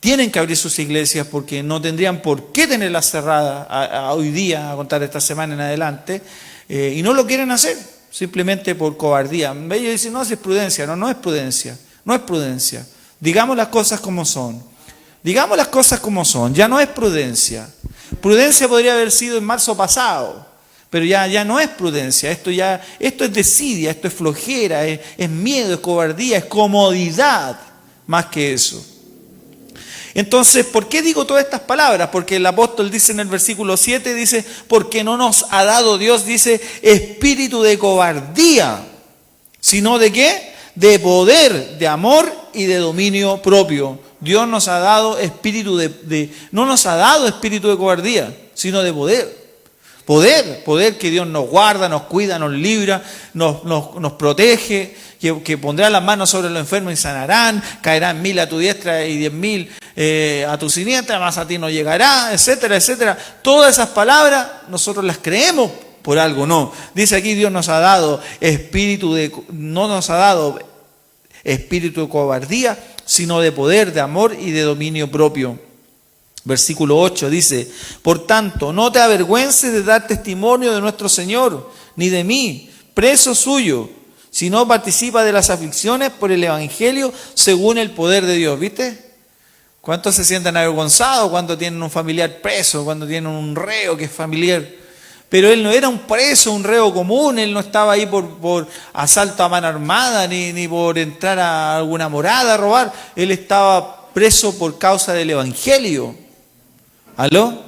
tienen que abrir sus iglesias porque no tendrían por qué tenerlas cerradas hoy día, a contar de esta semana en adelante, y no lo quieren hacer, simplemente por cobardía. Ellos dicen, no, si es prudencia. No es prudencia, no es prudencia. Digamos las cosas como son. Digamos las cosas como son, ya no es prudencia. Prudencia podría haber sido en marzo pasado, pero ya no es prudencia. Esto es desidia, esto es flojera, es miedo, es cobardía, es comodidad, más que eso. Entonces, ¿por qué digo todas estas palabras? Porque el apóstol dice en el versículo 7, dice, porque no nos ha dado Dios, dice, espíritu de cobardía, sino ¿de qué? De poder, de amor y de dominio propio. Dios nos ha dado no nos ha dado espíritu de cobardía, sino de poder. Poder que Dios nos guarda, nos cuida, nos libra, nos protege, que pondrá las manos sobre los enfermos y sanarán, caerán 1000 a tu diestra y 10.000 a tu siniestra, más a ti no llegará, etcétera, etcétera. Todas esas palabras nosotros las creemos por algo, no. Dice aquí Dios nos ha dado no nos ha dado espíritu de cobardía, sino de poder, de amor y de dominio propio. Versículo 8 dice, por tanto, no te avergüences de dar testimonio de nuestro Señor, ni de mí, preso suyo, sino participa de las aflicciones por el Evangelio según el poder de Dios. ¿Viste? ¿Cuántos se sienten avergonzados cuando tienen un familiar preso, cuando tienen un reo que es familiar? Pero él no era un preso, un reo común, él no estaba ahí por asalto a mano armada, ni por entrar a alguna morada a robar, él estaba preso por causa del Evangelio. ¿Aló?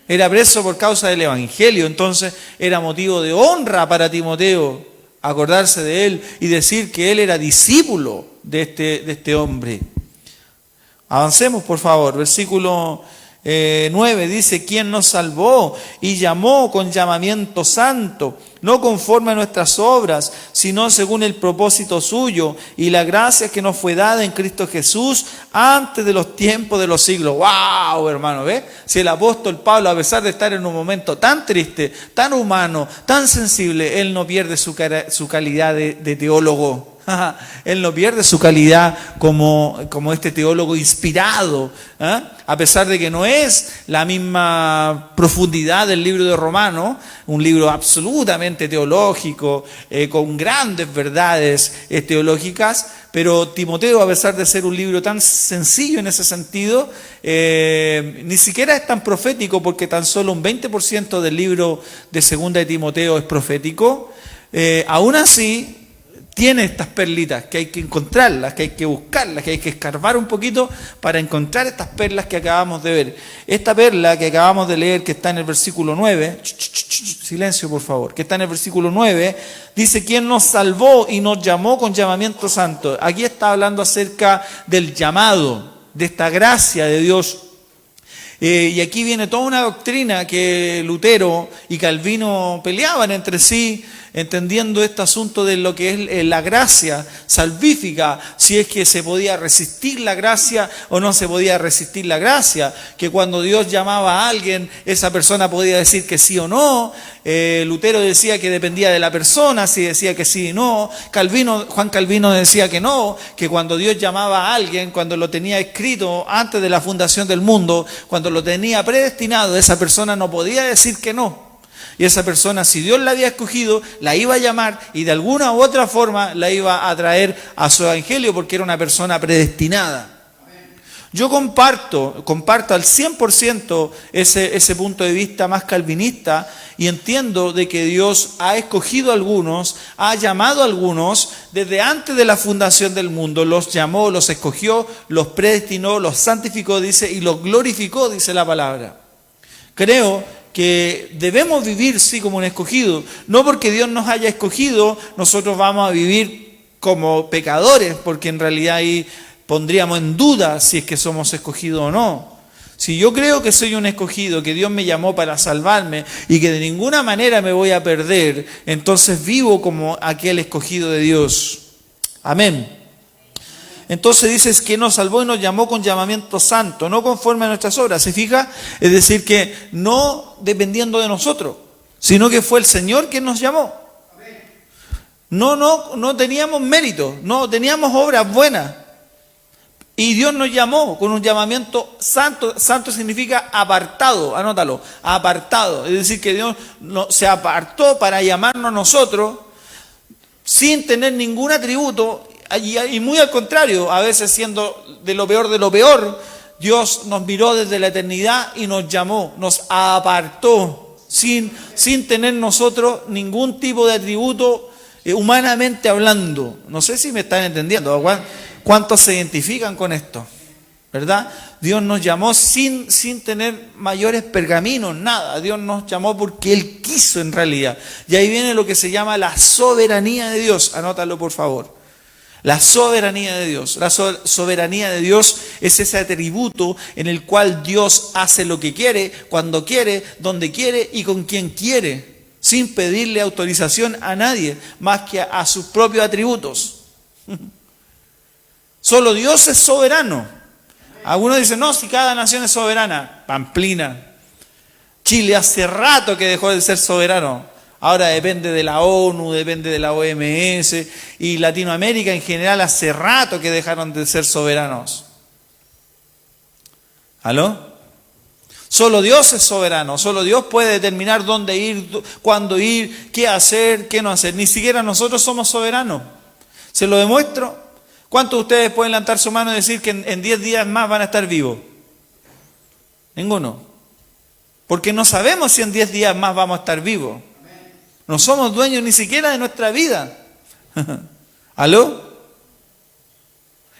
Era preso por causa del Evangelio, entonces era motivo de honra para Timoteo acordarse de él y decir que él era discípulo de este hombre. Avancemos, por favor, versículo 9 dice, quien nos salvó y llamó con llamamiento santo, no conforme a nuestras obras, sino según el propósito suyo y la gracia que nos fue dada en Cristo Jesús antes de los tiempos de los siglos. ¡Wow, hermano! ¿Ves? Si el apóstol Pablo, a pesar de estar en un momento tan triste, tan humano, tan sensible, él no pierde su calidad de teólogo. Él no pierde su calidad como este teólogo inspirado, a pesar de que no es la misma profundidad del libro de Romanos, un libro absolutamente teológico, con grandes verdades teológicas, pero Timoteo, a pesar de ser un libro tan sencillo en ese sentido, ni siquiera es tan profético, porque tan solo un 20% del libro de Segunda de Timoteo es profético. Aún así, tiene estas perlitas que hay que encontrarlas, que hay que buscarlas, que hay que escarbar un poquito para encontrar estas perlas que acabamos de ver. Esta perla que acabamos de leer, que está en el versículo 9, silencio por favor, que está en el versículo 9, dice, quien nos salvó y nos llamó con llamamiento santo. Aquí está hablando acerca del llamado, de esta gracia de Dios. Y aquí viene toda una doctrina que Lutero y Calvino peleaban entre sí, entendiendo este asunto de lo que es la gracia salvífica, si es que se podía resistir la gracia o no se podía resistir la gracia, que cuando Dios llamaba a alguien, esa persona podía decir que sí o no. Lutero decía que dependía de la persona, si decía que sí o no. Juan Calvino decía que no, que cuando Dios llamaba a alguien, cuando lo tenía escrito antes de la fundación del mundo, cuando lo tenía predestinado, esa persona no podía decir que no. Y esa persona, si Dios la había escogido, la iba a llamar y de alguna u otra forma la iba a traer a su evangelio, porque era una persona predestinada. Yo comparto al 100% ese punto de vista más calvinista, y entiendo de que Dios ha escogido a algunos, ha llamado a algunos desde antes de la fundación del mundo, los llamó, los escogió, los predestinó, los santificó, dice, y los glorificó, dice la palabra. Creo que debemos vivir, sí, como un escogido. No porque Dios nos haya escogido, nosotros vamos a vivir como pecadores, porque en realidad ahí pondríamos en duda si es que somos escogidos o no. Si yo creo que soy un escogido, que Dios me llamó para salvarme y que de ninguna manera me voy a perder, entonces vivo como aquel escogido de Dios. Amén. Entonces dices que nos salvó y nos llamó con llamamiento santo, no conforme a nuestras obras. ¿Se fija? Es decir, que no dependiendo de nosotros, sino que fue el Señor quien nos llamó. No teníamos mérito, no teníamos obras buenas. Y Dios nos llamó con un llamamiento santo. Santo significa apartado, anótalo, apartado. Es decir, que Dios se apartó para llamarnos a nosotros sin tener ningún atributo. Y muy al contrario, a veces siendo de lo peor, Dios nos miró desde la eternidad y nos llamó, nos apartó, sin tener nosotros ningún tipo de atributo humanamente hablando. No sé si me están entendiendo, ¿cuántos se identifican con esto? ¿Verdad? Dios nos llamó sin tener mayores pergaminos, nada. Dios nos llamó porque Él quiso en realidad. Y ahí viene lo que se llama la soberanía de Dios, anótalo por favor. La soberanía de Dios. La soberanía de Dios es ese atributo en el cual Dios hace lo que quiere, cuando quiere, donde quiere y con quien quiere, sin pedirle autorización a nadie, más que a sus propios atributos. Solo Dios es soberano. Algunos dicen, no, si cada nación es soberana. Pamplina. Chile hace rato que dejó de ser soberano. Ahora depende de la ONU, depende de la OMS, y Latinoamérica en general hace rato que dejaron de ser soberanos. ¿Aló? Solo Dios es soberano, solo Dios puede determinar dónde ir, cuándo ir, qué hacer, qué no hacer. Ni siquiera nosotros somos soberanos. ¿Se lo demuestro? ¿Cuántos de ustedes pueden levantar su mano y decir que en 10 días más van a estar vivos? Ninguno. Porque no sabemos si en 10 días más vamos a estar vivos. No somos dueños ni siquiera de nuestra vida. ¿Aló?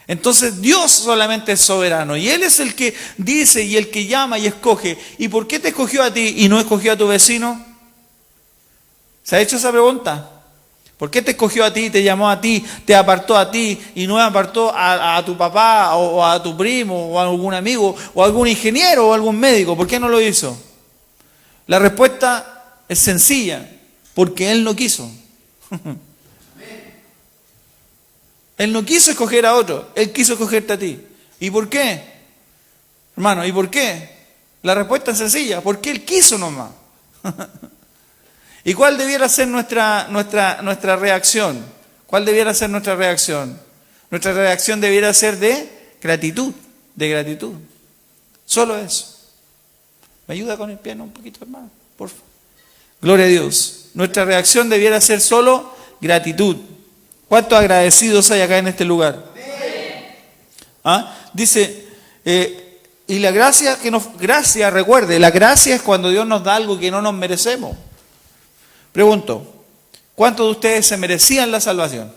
Entonces Dios solamente es soberano y Él es el que dice y el que llama y escoge. ¿Y por qué te escogió a ti y no escogió a tu vecino? ¿Se ha hecho esa pregunta? ¿Por qué te escogió a ti, te llamó a ti, te apartó a ti y no apartó a tu papá o a tu primo o a algún amigo o a algún ingeniero o a algún médico? ¿Por qué no lo hizo? La respuesta es sencilla, porque Él no quiso. Él no quiso escoger a otro, Él quiso escogerte a ti. ¿Y por qué? Hermano, ¿y por qué? La respuesta es sencilla, porque Él quiso nomás. ¿Y cuál debiera ser nuestra reacción? ¿Cuál debiera ser nuestra reacción? Nuestra reacción debiera ser de gratitud, Solo eso. ¿Me ayuda con el piano un poquito, hermano? Por favor. Gloria a Dios. Nuestra reacción debiera ser solo gratitud. ¿Cuántos agradecidos hay acá en este lugar? ¿Ah? Dice, y la gracia recuerde, la gracia es cuando Dios nos da algo que no nos merecemos. Pregunto, ¿cuántos de ustedes se merecían la salvación?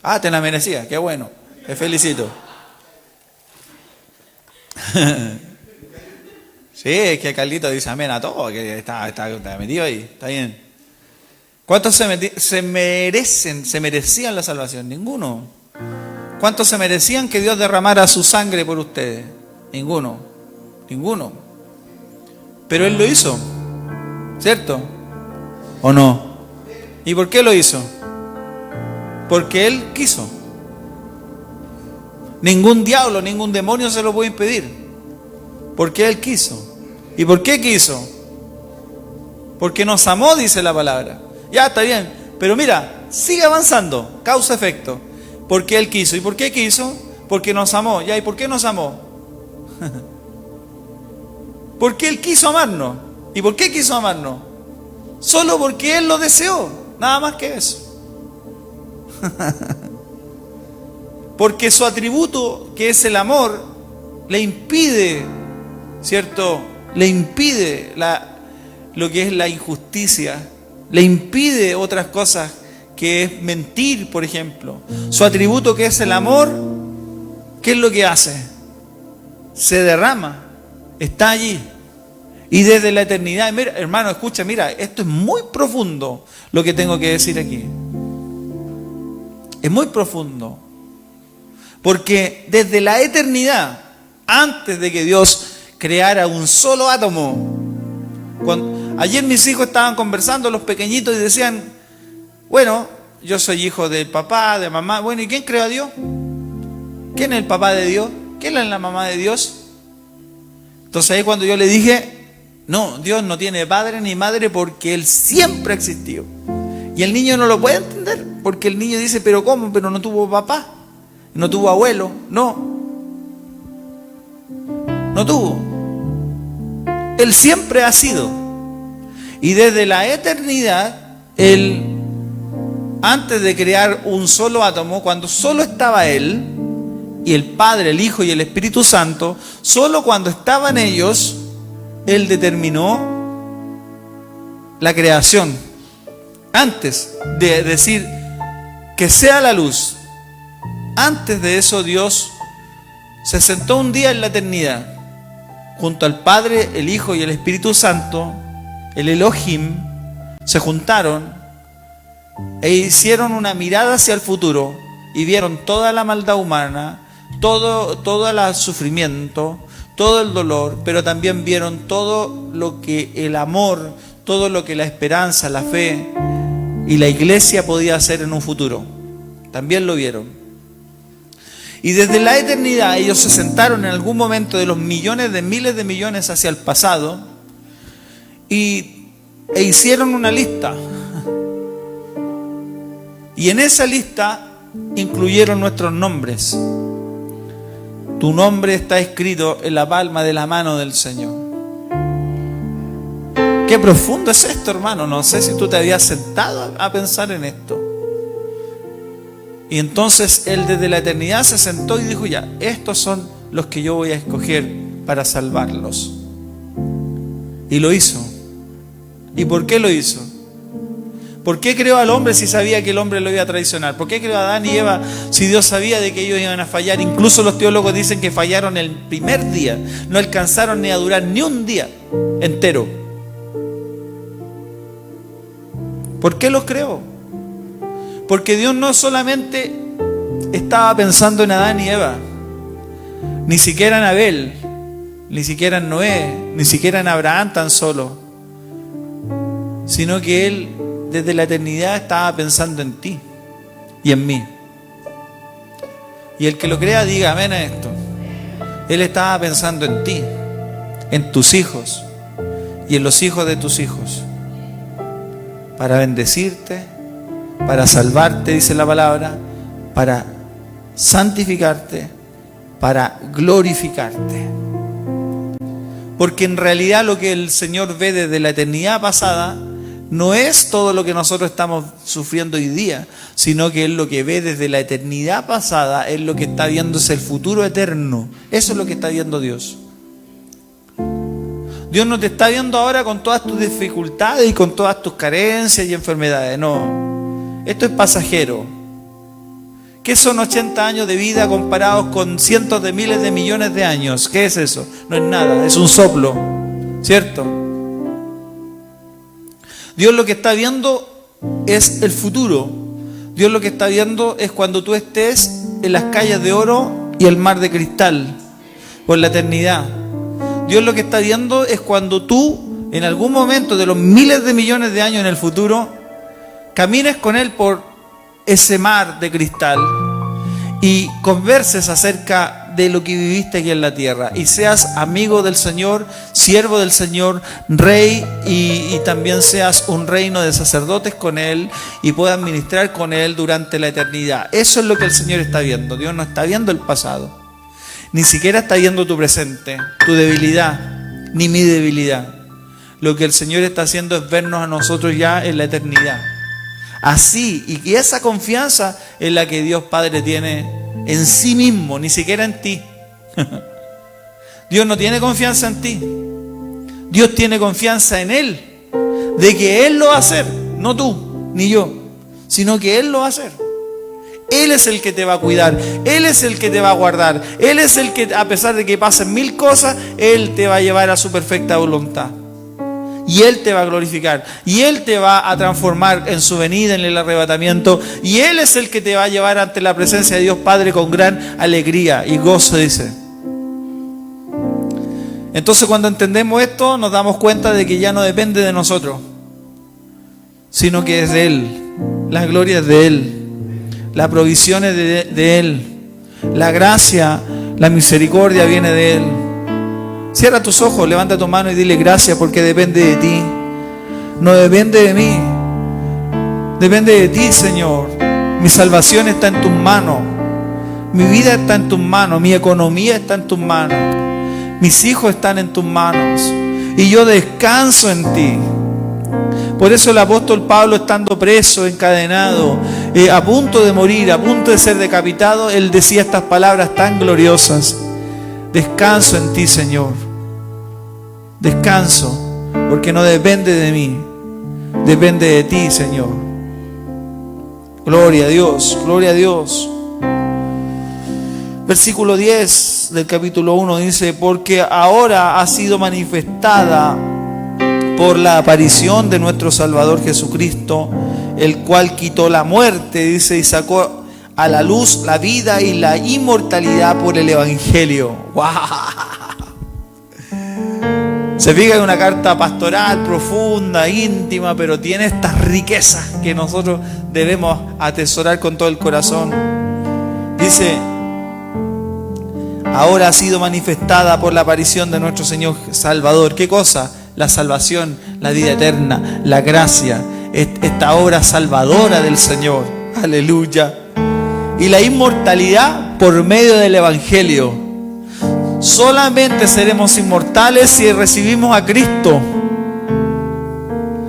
Ah, te la merecía, qué bueno, te felicito. Sí, es que Carlito dice amén a todo, que está metido ahí, está bien. ¿Cuántos se merecían la salvación? Ninguno. ¿Cuántos se merecían que Dios derramara su sangre por ustedes? Ninguno. Pero Él lo hizo, ¿cierto? ¿O no? ¿Y por qué lo hizo? Porque Él quiso. Ningún diablo, ningún demonio se lo puede impedir. Porque Él quiso. ¿Y por qué quiso? Porque nos amó, dice la palabra. Ya, está bien. Pero mira, sigue avanzando. Causa-efecto. Porque Él quiso. ¿Y por qué quiso? Porque nos amó. Ya, ¿y por qué nos amó? Porque Él quiso amarnos. ¿Y por qué quiso amarnos? Solo porque Él lo deseó. Nada más que eso. Porque su atributo, que es el amor, le impide, ¿cierto? Le impide lo que es la injusticia. Le impide otras cosas, que es mentir, por ejemplo. Su atributo, que es el amor, ¿qué es lo que hace? Se derrama, está allí. Y desde la eternidad, mira, hermano, escucha, mira, esto es muy profundo lo que tengo que decir aquí. Es muy profundo. Porque desde la eternidad, antes de que Dios creara un solo átomo, ayer mis hijos estaban conversando, los pequeñitos, y decían, bueno, yo soy hijo del papá, de mamá. Bueno, ¿y quién creó a Dios? ¿Quién es el papá de Dios? ¿Quién es la mamá de Dios? Entonces ahí cuando yo le dije, no, Dios no tiene padre ni madre porque Él siempre ha existido. Y el niño no lo puede entender, porque el niño dice, pero ¿cómo? Pero no tuvo papá, no tuvo abuelo, no tuvo. Él siempre ha sido. Y desde la eternidad, Él, antes de crear un solo átomo, cuando solo estaba Él, y el Padre, el Hijo y el Espíritu Santo, solo cuando estaban ellos, Él determinó la creación. Antes de decir que sea la luz, antes de eso Dios se sentó un día en la eternidad, junto al Padre, el Hijo y el Espíritu Santo, el Elohim, se juntaron e hicieron una mirada hacia el futuro y vieron toda la maldad humana, todo el sufrimiento, todo el dolor, pero también vieron todo lo que el amor, todo lo que la esperanza, la fe y la iglesia podía hacer en un futuro. También lo vieron. Y desde la eternidad ellos se sentaron en algún momento de los millones de miles de millones hacia el pasado e hicieron una lista. Y en esa lista incluyeron nuestros nombres. Tu nombre está escrito en la palma de la mano del Señor. Qué profundo es esto, hermano. No sé si tú te habías sentado a pensar en esto. Y entonces Él desde la eternidad se sentó y dijo, ya, estos son los que yo voy a escoger para salvarlos. Y lo hizo. ¿Y por qué lo hizo? ¿Por qué creó al hombre si sabía que el hombre lo iba a traicionar? ¿Por qué creó a Adán y Eva si Dios sabía de que ellos iban a fallar? Incluso los teólogos dicen que fallaron el primer día. No alcanzaron ni a durar ni un día entero. ¿Por qué los creó? Porque Dios no solamente estaba pensando en Adán y Eva, ni siquiera en Abel, ni siquiera en Noé, ni siquiera en Abraham tan solo, sino que Él desde la eternidad estaba pensando en ti y en mí. Y el que lo crea diga amén a esto. Él estaba pensando en ti, en tus hijos y en los hijos de tus hijos, para bendecirte, para salvarte, dice la palabra, para santificarte, para glorificarte. Porque en realidad lo que el Señor ve desde la eternidad pasada no es todo lo que nosotros estamos sufriendo hoy día, sino que Él lo que ve desde la eternidad pasada, Él lo que está viendo es el futuro eterno. Eso es lo que está viendo Dios. Dios no te está viendo ahora con todas tus dificultades y con todas tus carencias y enfermedades. No, esto es pasajero. ¿Qué son 80 años de vida comparados con cientos de miles de millones de años? ¿Qué es eso? No es nada, es un soplo, ¿cierto? Dios lo que está viendo es el futuro. Dios lo que está viendo es cuando tú estés en las calles de oro y el mar de cristal, por la eternidad. Dios lo que está viendo es cuando tú, en algún momento de los miles de millones de años en el futuro, camines con Él por ese mar de cristal y converses acerca de lo que viviste aquí en la tierra y seas amigo del Señor, siervo del Señor, rey y también seas un reino de sacerdotes con Él y puedas ministrar con Él durante la eternidad. Eso es lo que el Señor está viendo. Dios no está viendo el pasado, ni siquiera está viendo tu presente, tu debilidad, ni mi debilidad. Lo que el Señor está haciendo es vernos a nosotros ya en la eternidad. Así, y esa confianza es la que Dios Padre tiene en sí mismo, ni siquiera en ti. Dios no tiene confianza en ti. Dios tiene confianza en Él, de que Él lo va a hacer, no tú, ni yo, sino que Él lo va a hacer. Él es el que te va a cuidar, Él es el que te va a guardar, Él es el que, a pesar de que pasen mil cosas, Él te va a llevar a su perfecta voluntad. Y Él te va a glorificar, y Él te va a transformar en su venida, en el arrebatamiento, y Él es el que te va a llevar ante la presencia de Dios Padre con gran alegría y gozo, dice. Entonces, cuando entendemos esto, nos damos cuenta de que ya no depende de nosotros, sino que es de Él. La gloria es de Él, la provisión es de Él, la gracia, la misericordia viene de Él. Cierra tus ojos, levanta tu mano y dile gracias, porque depende de ti. No depende de mí. Depende de ti, Señor. Mi salvación está en tus manos. Mi vida está en tus manos. Mi economía está en tus manos. Mis hijos están en tus manos. Y yo descanso en ti. Por eso el apóstol Pablo, estando preso, encadenado, a punto de morir, a punto de ser decapitado, él decía estas palabras tan gloriosas: descanso en ti, Señor. Descanso, porque no depende de mí, depende de ti, Señor. Gloria a Dios, gloria a Dios. Versículo 10 del capítulo 1 dice: porque ahora ha sido manifestada por la aparición de nuestro Salvador Jesucristo, el cual quitó la muerte, dice, y sacó a la luz la vida y la inmortalidad por el Evangelio. ¡Wow! Se fija en una carta pastoral profunda, íntima, pero tiene estas riquezas que nosotros debemos atesorar con todo el corazón. Dice: ahora ha sido manifestada por la aparición de nuestro Señor Salvador. ¿Qué cosa? La salvación, la vida eterna, la gracia, esta obra salvadora del Señor. Aleluya. Y la inmortalidad por medio del Evangelio. Solamente seremos inmortales si recibimos a Cristo.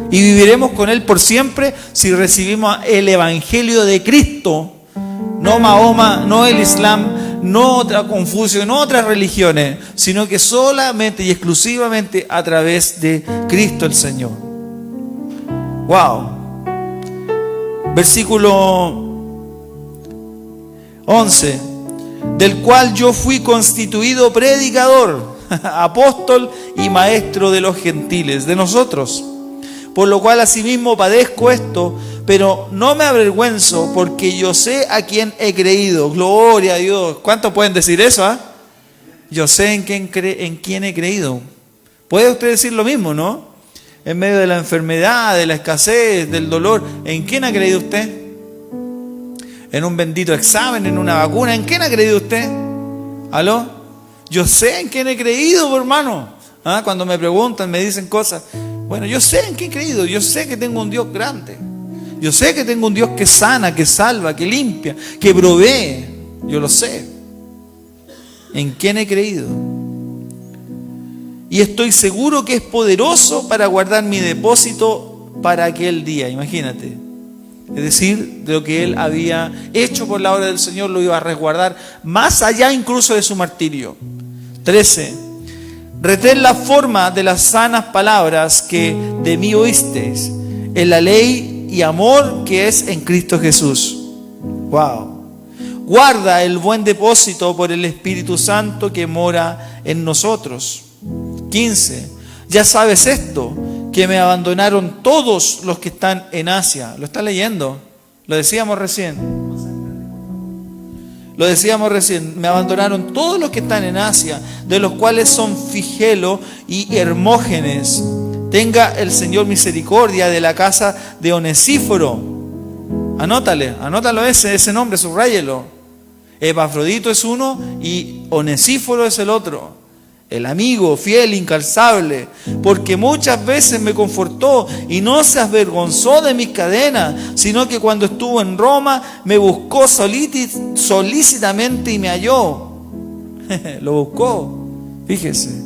Y viviremos con Él por siempre si recibimos el Evangelio de Cristo. No Mahoma, no el Islam, no otra Confucio, no otras religiones, sino que solamente y exclusivamente a través de Cristo el Señor. Wow. Versículo 11: del cual yo fui constituido predicador, apóstol y maestro de los gentiles, de nosotros. Por lo cual asimismo padezco esto pero no me avergüenzo porque yo sé a quién he creído. Gloria a Dios. ¿Cuántos pueden decir eso? Yo sé en quién he creído. ¿Puede usted decir lo mismo, no? En medio de la enfermedad, de la escasez, del dolor, ¿en quién ha creído usted? En un bendito examen, en una vacuna, ¿en quién ha creído usted? ¿Aló? Yo sé en quién he creído, hermano. Cuando me preguntan, me dicen cosas. Bueno, yo sé en qué he creído. Yo sé que tengo un Dios grande. Yo sé que tengo un Dios que sana, que salva, que limpia, que provee. Yo lo sé. ¿En quién he creído? Y estoy seguro que es poderoso para guardar mi depósito para aquel día. Imagínate. Es decir, de lo que él había hecho por la obra del Señor lo iba a resguardar más allá incluso de su martirio. 13. Retén la forma de las sanas palabras que de mí oísteis, en la ley y amor que es en Cristo Jesús. Wow. Guarda el buen depósito por el Espíritu Santo que mora en nosotros. 15. Ya sabes esto, que me abandonaron todos los que están en Asia. ¿Lo está leyendo? Lo decíamos recién. Me abandonaron todos los que están en Asia, de los cuales son Figelo y Hermógenes. Tenga el Señor misericordia de la casa de Onesíforo. Anótalo ese nombre, subráyelo. Epafrodito es uno y Onesíforo es el otro. El amigo fiel, incansable, porque muchas veces me confortó y no se avergonzó de mis cadenas, sino que cuando estuvo en Roma me buscó solícitamente y me halló. Lo buscó, fíjese.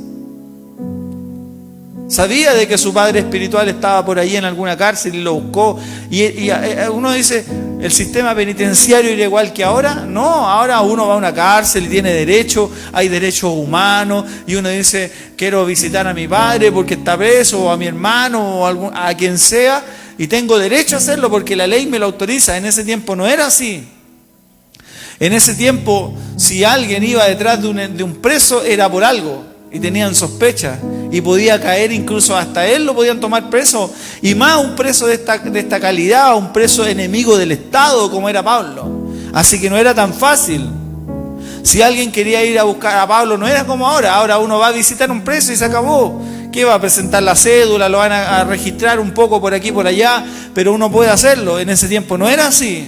Sabía de que su padre espiritual estaba por ahí en alguna cárcel y lo buscó. Y uno dice, ¿el sistema penitenciario era igual que ahora? No, ahora uno va a una cárcel y tiene derecho, hay derechos humanos. Y uno dice, quiero visitar a mi padre porque está preso, o a mi hermano, o a quien sea. Y tengo derecho a hacerlo porque la ley me lo autoriza. En ese tiempo no era así. En ese tiempo, si alguien iba detrás de un preso, era por algo. Y tenían sospecha. Y podía caer incluso hasta él, lo podían tomar preso. Y más un preso de esta calidad, un preso enemigo del Estado como era Pablo. Así que no era tan fácil. Si alguien quería ir a buscar a Pablo, no era como ahora. Ahora uno va a visitar un preso y se acabó. ¿Qué va a presentar la cédula? Lo van a registrar un poco por aquí, por allá. Pero uno puede hacerlo. En ese tiempo no era así.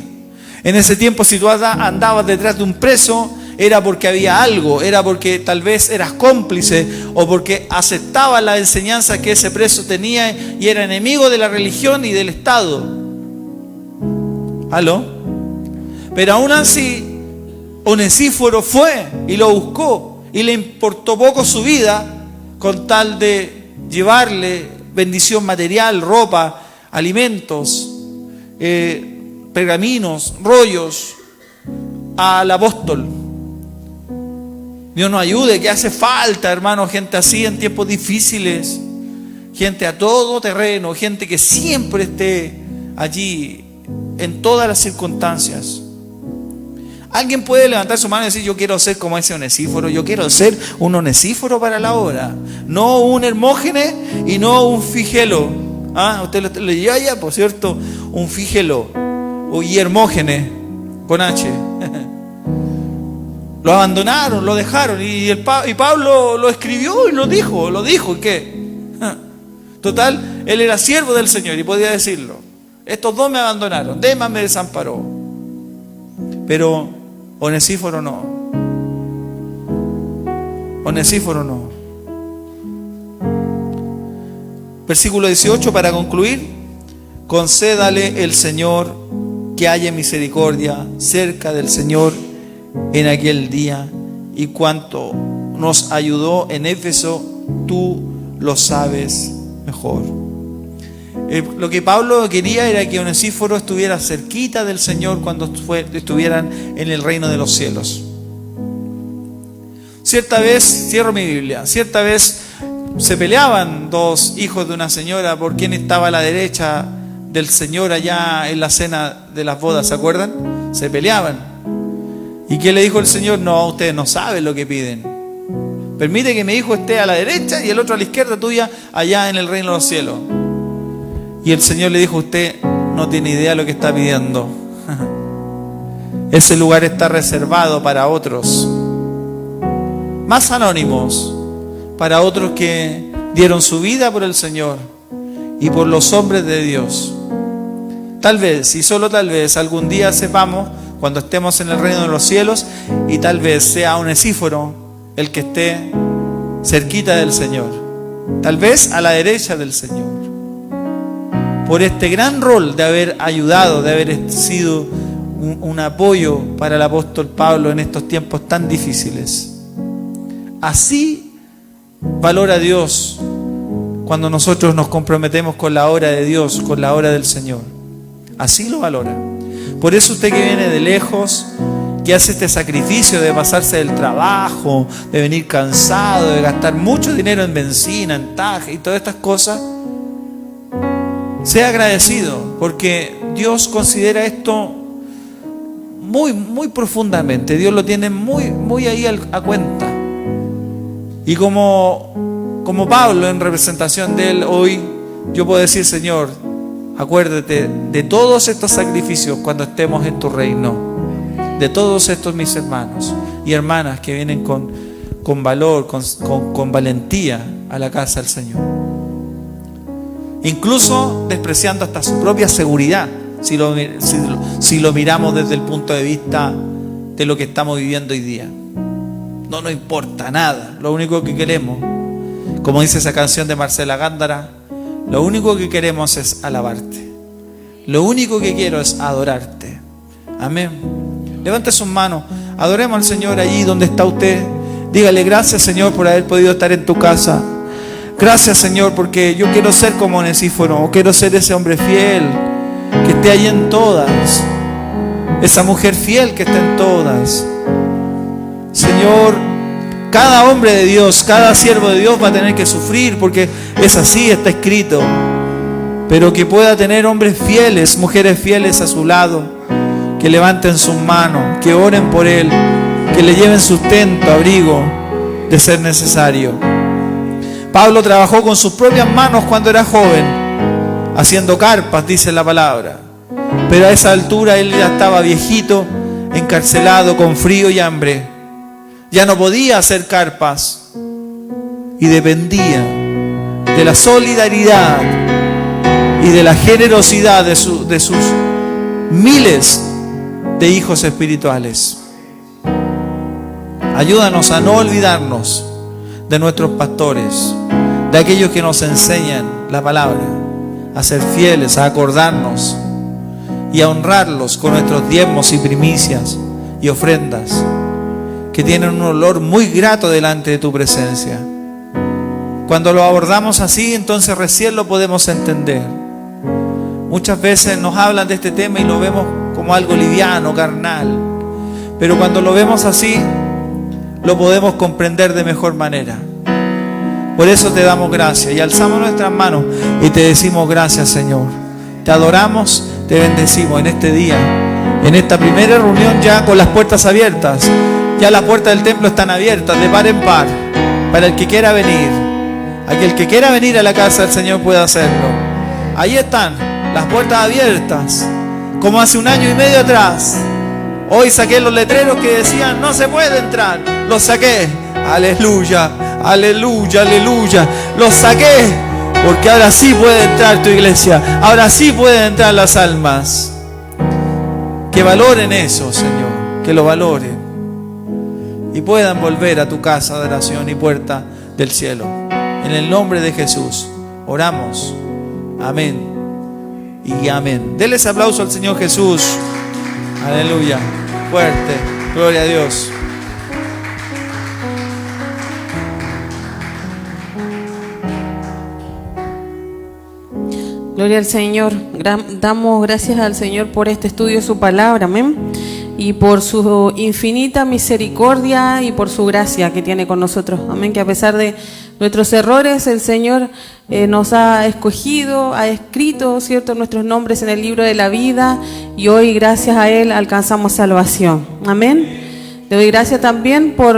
En ese tiempo si tú andabas detrás de un preso, era porque había algo, era porque tal vez eras cómplice o porque aceptabas la enseñanza que ese preso tenía y era enemigo de la religión y del Estado. ¿Aló? Pero aún así, Onesíforo fue y lo buscó y le importó poco su vida con tal de llevarle bendición material, ropa, alimentos, pergaminos, rollos al apóstol. Dios nos ayude, que hace falta, hermano, gente así en tiempos difíciles, gente a todo terreno, gente que siempre esté allí en todas las circunstancias. Alguien puede levantar su mano y decir, yo quiero ser como ese Onesíforo, yo quiero ser un Onesíforo para la obra, no un Hermógenes y no un Figelo. Usted lo leyó allá, por cierto, un Figelo y Hermógenes con H. Lo abandonaron, lo dejaron y Pablo lo escribió y lo dijo, ¿qué? Total, él era siervo del Señor y podía decirlo. Estos dos me abandonaron, Demas me desamparó. Pero Onesíforo no. Versículo 18 para concluir. Concédale el Señor que haya misericordia cerca del Señor en aquel día, y cuanto nos ayudó en Éfeso, tú lo sabes mejor. Lo que Pablo quería era que Onesíforo estuviera cerquita del Señor cuando estuvieran en el reino de los cielos. Cierta vez, cierro mi Biblia, cierta vez se peleaban dos hijos de una señora por quién estaba a la derecha del Señor allá en la cena de las bodas, ¿se acuerdan? Se peleaban. ¿Y qué le dijo el Señor? No, ustedes no saben lo que piden. Permite que mi hijo esté a la derecha y el otro a la izquierda tuya, allá en el reino de los cielos. Y el Señor le dijo, usted no tiene idea de lo que está pidiendo. Ese lugar está reservado para otros más anónimos, para otros que dieron su vida por el Señor y por los hombres de Dios. Tal vez, y solo tal vez, algún día sepamos, cuando estemos en el reino de los cielos, y tal vez sea Onesíforo el que esté cerquita del Señor, tal vez a la derecha del Señor, por este gran rol de haber ayudado, de haber sido un apoyo para el apóstol Pablo en estos tiempos tan difíciles. Así valora Dios cuando nosotros nos comprometemos con la obra de Dios, con la obra del Señor. Así lo valora. Por eso usted que viene de lejos, que hace este sacrificio de pasarse del trabajo, de venir cansado, de gastar mucho dinero en benzina, en taje y todas estas cosas, sea agradecido, porque Dios considera esto muy, muy profundamente. Dios lo tiene muy, muy ahí a cuenta. Y como Pablo, en representación de él, hoy yo puedo decir: Señor, acuérdate de todos estos sacrificios cuando estemos en tu reino, de todos estos mis hermanos y hermanas que vienen con valor, con valentía a la casa del Señor, incluso despreciando hasta su propia seguridad, si lo miramos desde el punto de vista de lo que estamos viviendo hoy día. No nos importa nada, lo único que queremos, como dice esa canción de Marcela Gándara, lo único que queremos es alabarte. Lo único que quiero es adorarte. Amén. Levante sus manos. Adoremos al Señor allí donde está usted. Dígale: gracias, Señor, por haber podido estar en tu casa. Gracias, Señor, porque yo quiero ser como Onesíforo. O quiero ser ese hombre fiel que esté allí en todas. Esa mujer fiel que está en todas. Señor, cada hombre de Dios, cada siervo de Dios va a tener que sufrir, porque es así, está escrito. Pero que pueda tener hombres fieles, mujeres fieles a su lado, que levanten sus manos, que oren por él, que le lleven sustento, abrigo, de ser necesario. Pablo trabajó con sus propias manos cuando era joven, haciendo carpas, dice la palabra. Pero a esa altura él ya estaba viejito, encarcelado, con frío y hambre. Ya no podía hacer carpas y dependía de la solidaridad y de la generosidad de sus miles de hijos espirituales. Ayúdanos a no olvidarnos de nuestros pastores, de aquellos que nos enseñan la palabra, a ser fieles, a acordarnos y a honrarlos con nuestros diezmos y primicias y ofrendas, que tienen un olor muy grato delante de tu presencia. Cuando lo abordamos así, entonces recién lo podemos entender. Muchas veces nos hablan de este tema y lo vemos como algo liviano, carnal, pero cuando lo vemos así, lo podemos comprender de mejor manera. Por eso te damos gracias y alzamos nuestras manos y te decimos: gracias, Señor. Te adoramos, te bendecimos en este día, en esta primera reunión ya con las puertas abiertas. Ya las puertas del templo están abiertas de par en par para el que quiera venir. Aquel que quiera venir a la casa del Señor puede hacerlo. Ahí están las puertas abiertas, como hace 1 año y medio atrás. Hoy saqué los letreros que decían: no se puede entrar. Los saqué. Aleluya, aleluya, aleluya. Los saqué, porque ahora sí puede entrar tu iglesia. Ahora sí pueden entrar las almas. Que valoren eso, Señor. Que lo valoren. Y puedan volver a tu casa de oración y puerta del cielo. En el nombre de Jesús oramos. Amén y amén. Denle ese aplauso al Señor Jesús. Aleluya. Fuerte. Gloria a Dios.
Gloria al Señor. Damos gracias al Señor por este estudio de su palabra. Amén. Y por su infinita misericordia y por su gracia que tiene con nosotros. Amén. Que a pesar de nuestros errores, el Señor nos ha escogido, ha escrito, ¿cierto?, nuestros nombres en el libro de la vida. Y hoy, gracias a Él, alcanzamos salvación. Amén. Le doy gracias también por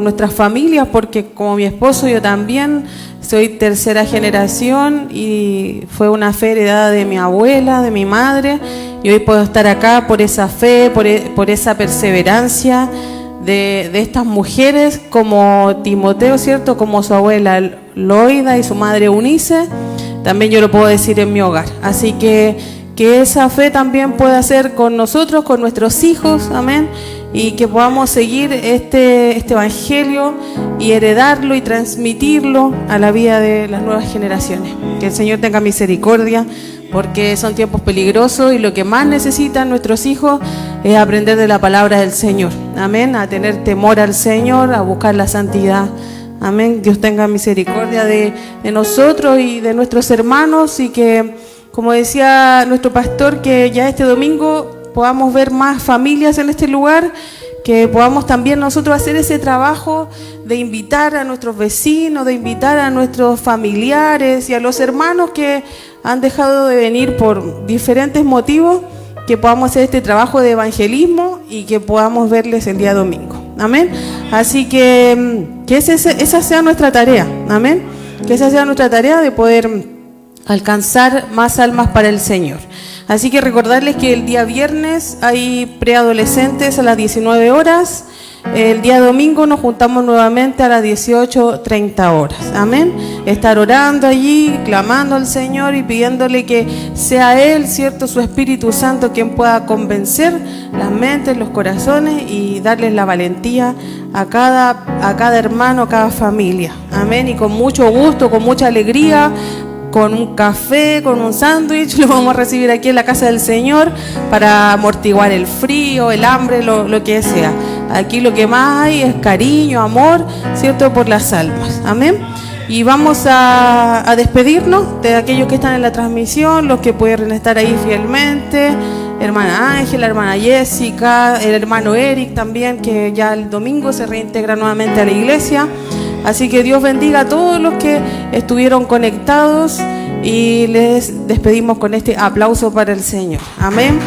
nuestras familias, porque como mi esposo yo también soy tercera generación y fue una fe heredada de mi abuela, de mi madre, y hoy puedo estar acá por esa fe, por esa perseverancia de estas mujeres como Timoteo, ¿cierto? Como su abuela Loida y su madre Eunice, también yo lo puedo decir en mi hogar. Así que esa fe también pueda ser con nosotros, con nuestros hijos, amén, y que podamos seguir este evangelio y heredarlo y transmitirlo a la vida de las nuevas generaciones. Que el Señor tenga misericordia, porque son tiempos peligrosos y lo que más necesitan nuestros hijos es aprender de la palabra del Señor, amén, a tener temor al Señor, a buscar la santidad, amén. Dios tenga misericordia de nosotros y de nuestros hermanos, y que, como decía nuestro pastor, que ya este domingo podamos ver más familias en este lugar, que podamos también nosotros hacer ese trabajo de invitar a nuestros vecinos, de invitar a nuestros familiares y a los hermanos que han dejado de venir por diferentes motivos, que podamos hacer este trabajo de evangelismo y que podamos verles el día domingo, amén. Así que esa sea nuestra tarea, amén, que esa sea nuestra tarea de poder alcanzar más almas para el Señor. Así que recordarles que el día viernes hay preadolescentes a las 19 horas. El día domingo nos juntamos nuevamente a las 18:30 horas. Amén. Estar orando allí, clamando al Señor y pidiéndole que sea Él, ¿cierto? Su Espíritu Santo quien pueda convencer las mentes, los corazones y darles la valentía a cada hermano, a cada familia. Amén. Y con mucho gusto, con mucha alegría, con un café, con un sándwich, lo vamos a recibir aquí en la casa del Señor para amortiguar el frío, el hambre, lo que sea. Aquí lo que más hay es cariño, amor, ¿cierto? Por las almas. Amén. Y vamos a despedirnos de aquellos que están en la transmisión, los que pueden estar ahí fielmente, hermana Ángela, hermana Jessica, el hermano Eric también, que ya el domingo se reintegra nuevamente a la iglesia. Así que Dios bendiga a todos los que estuvieron conectados y les despedimos con este aplauso para el Señor. Amén.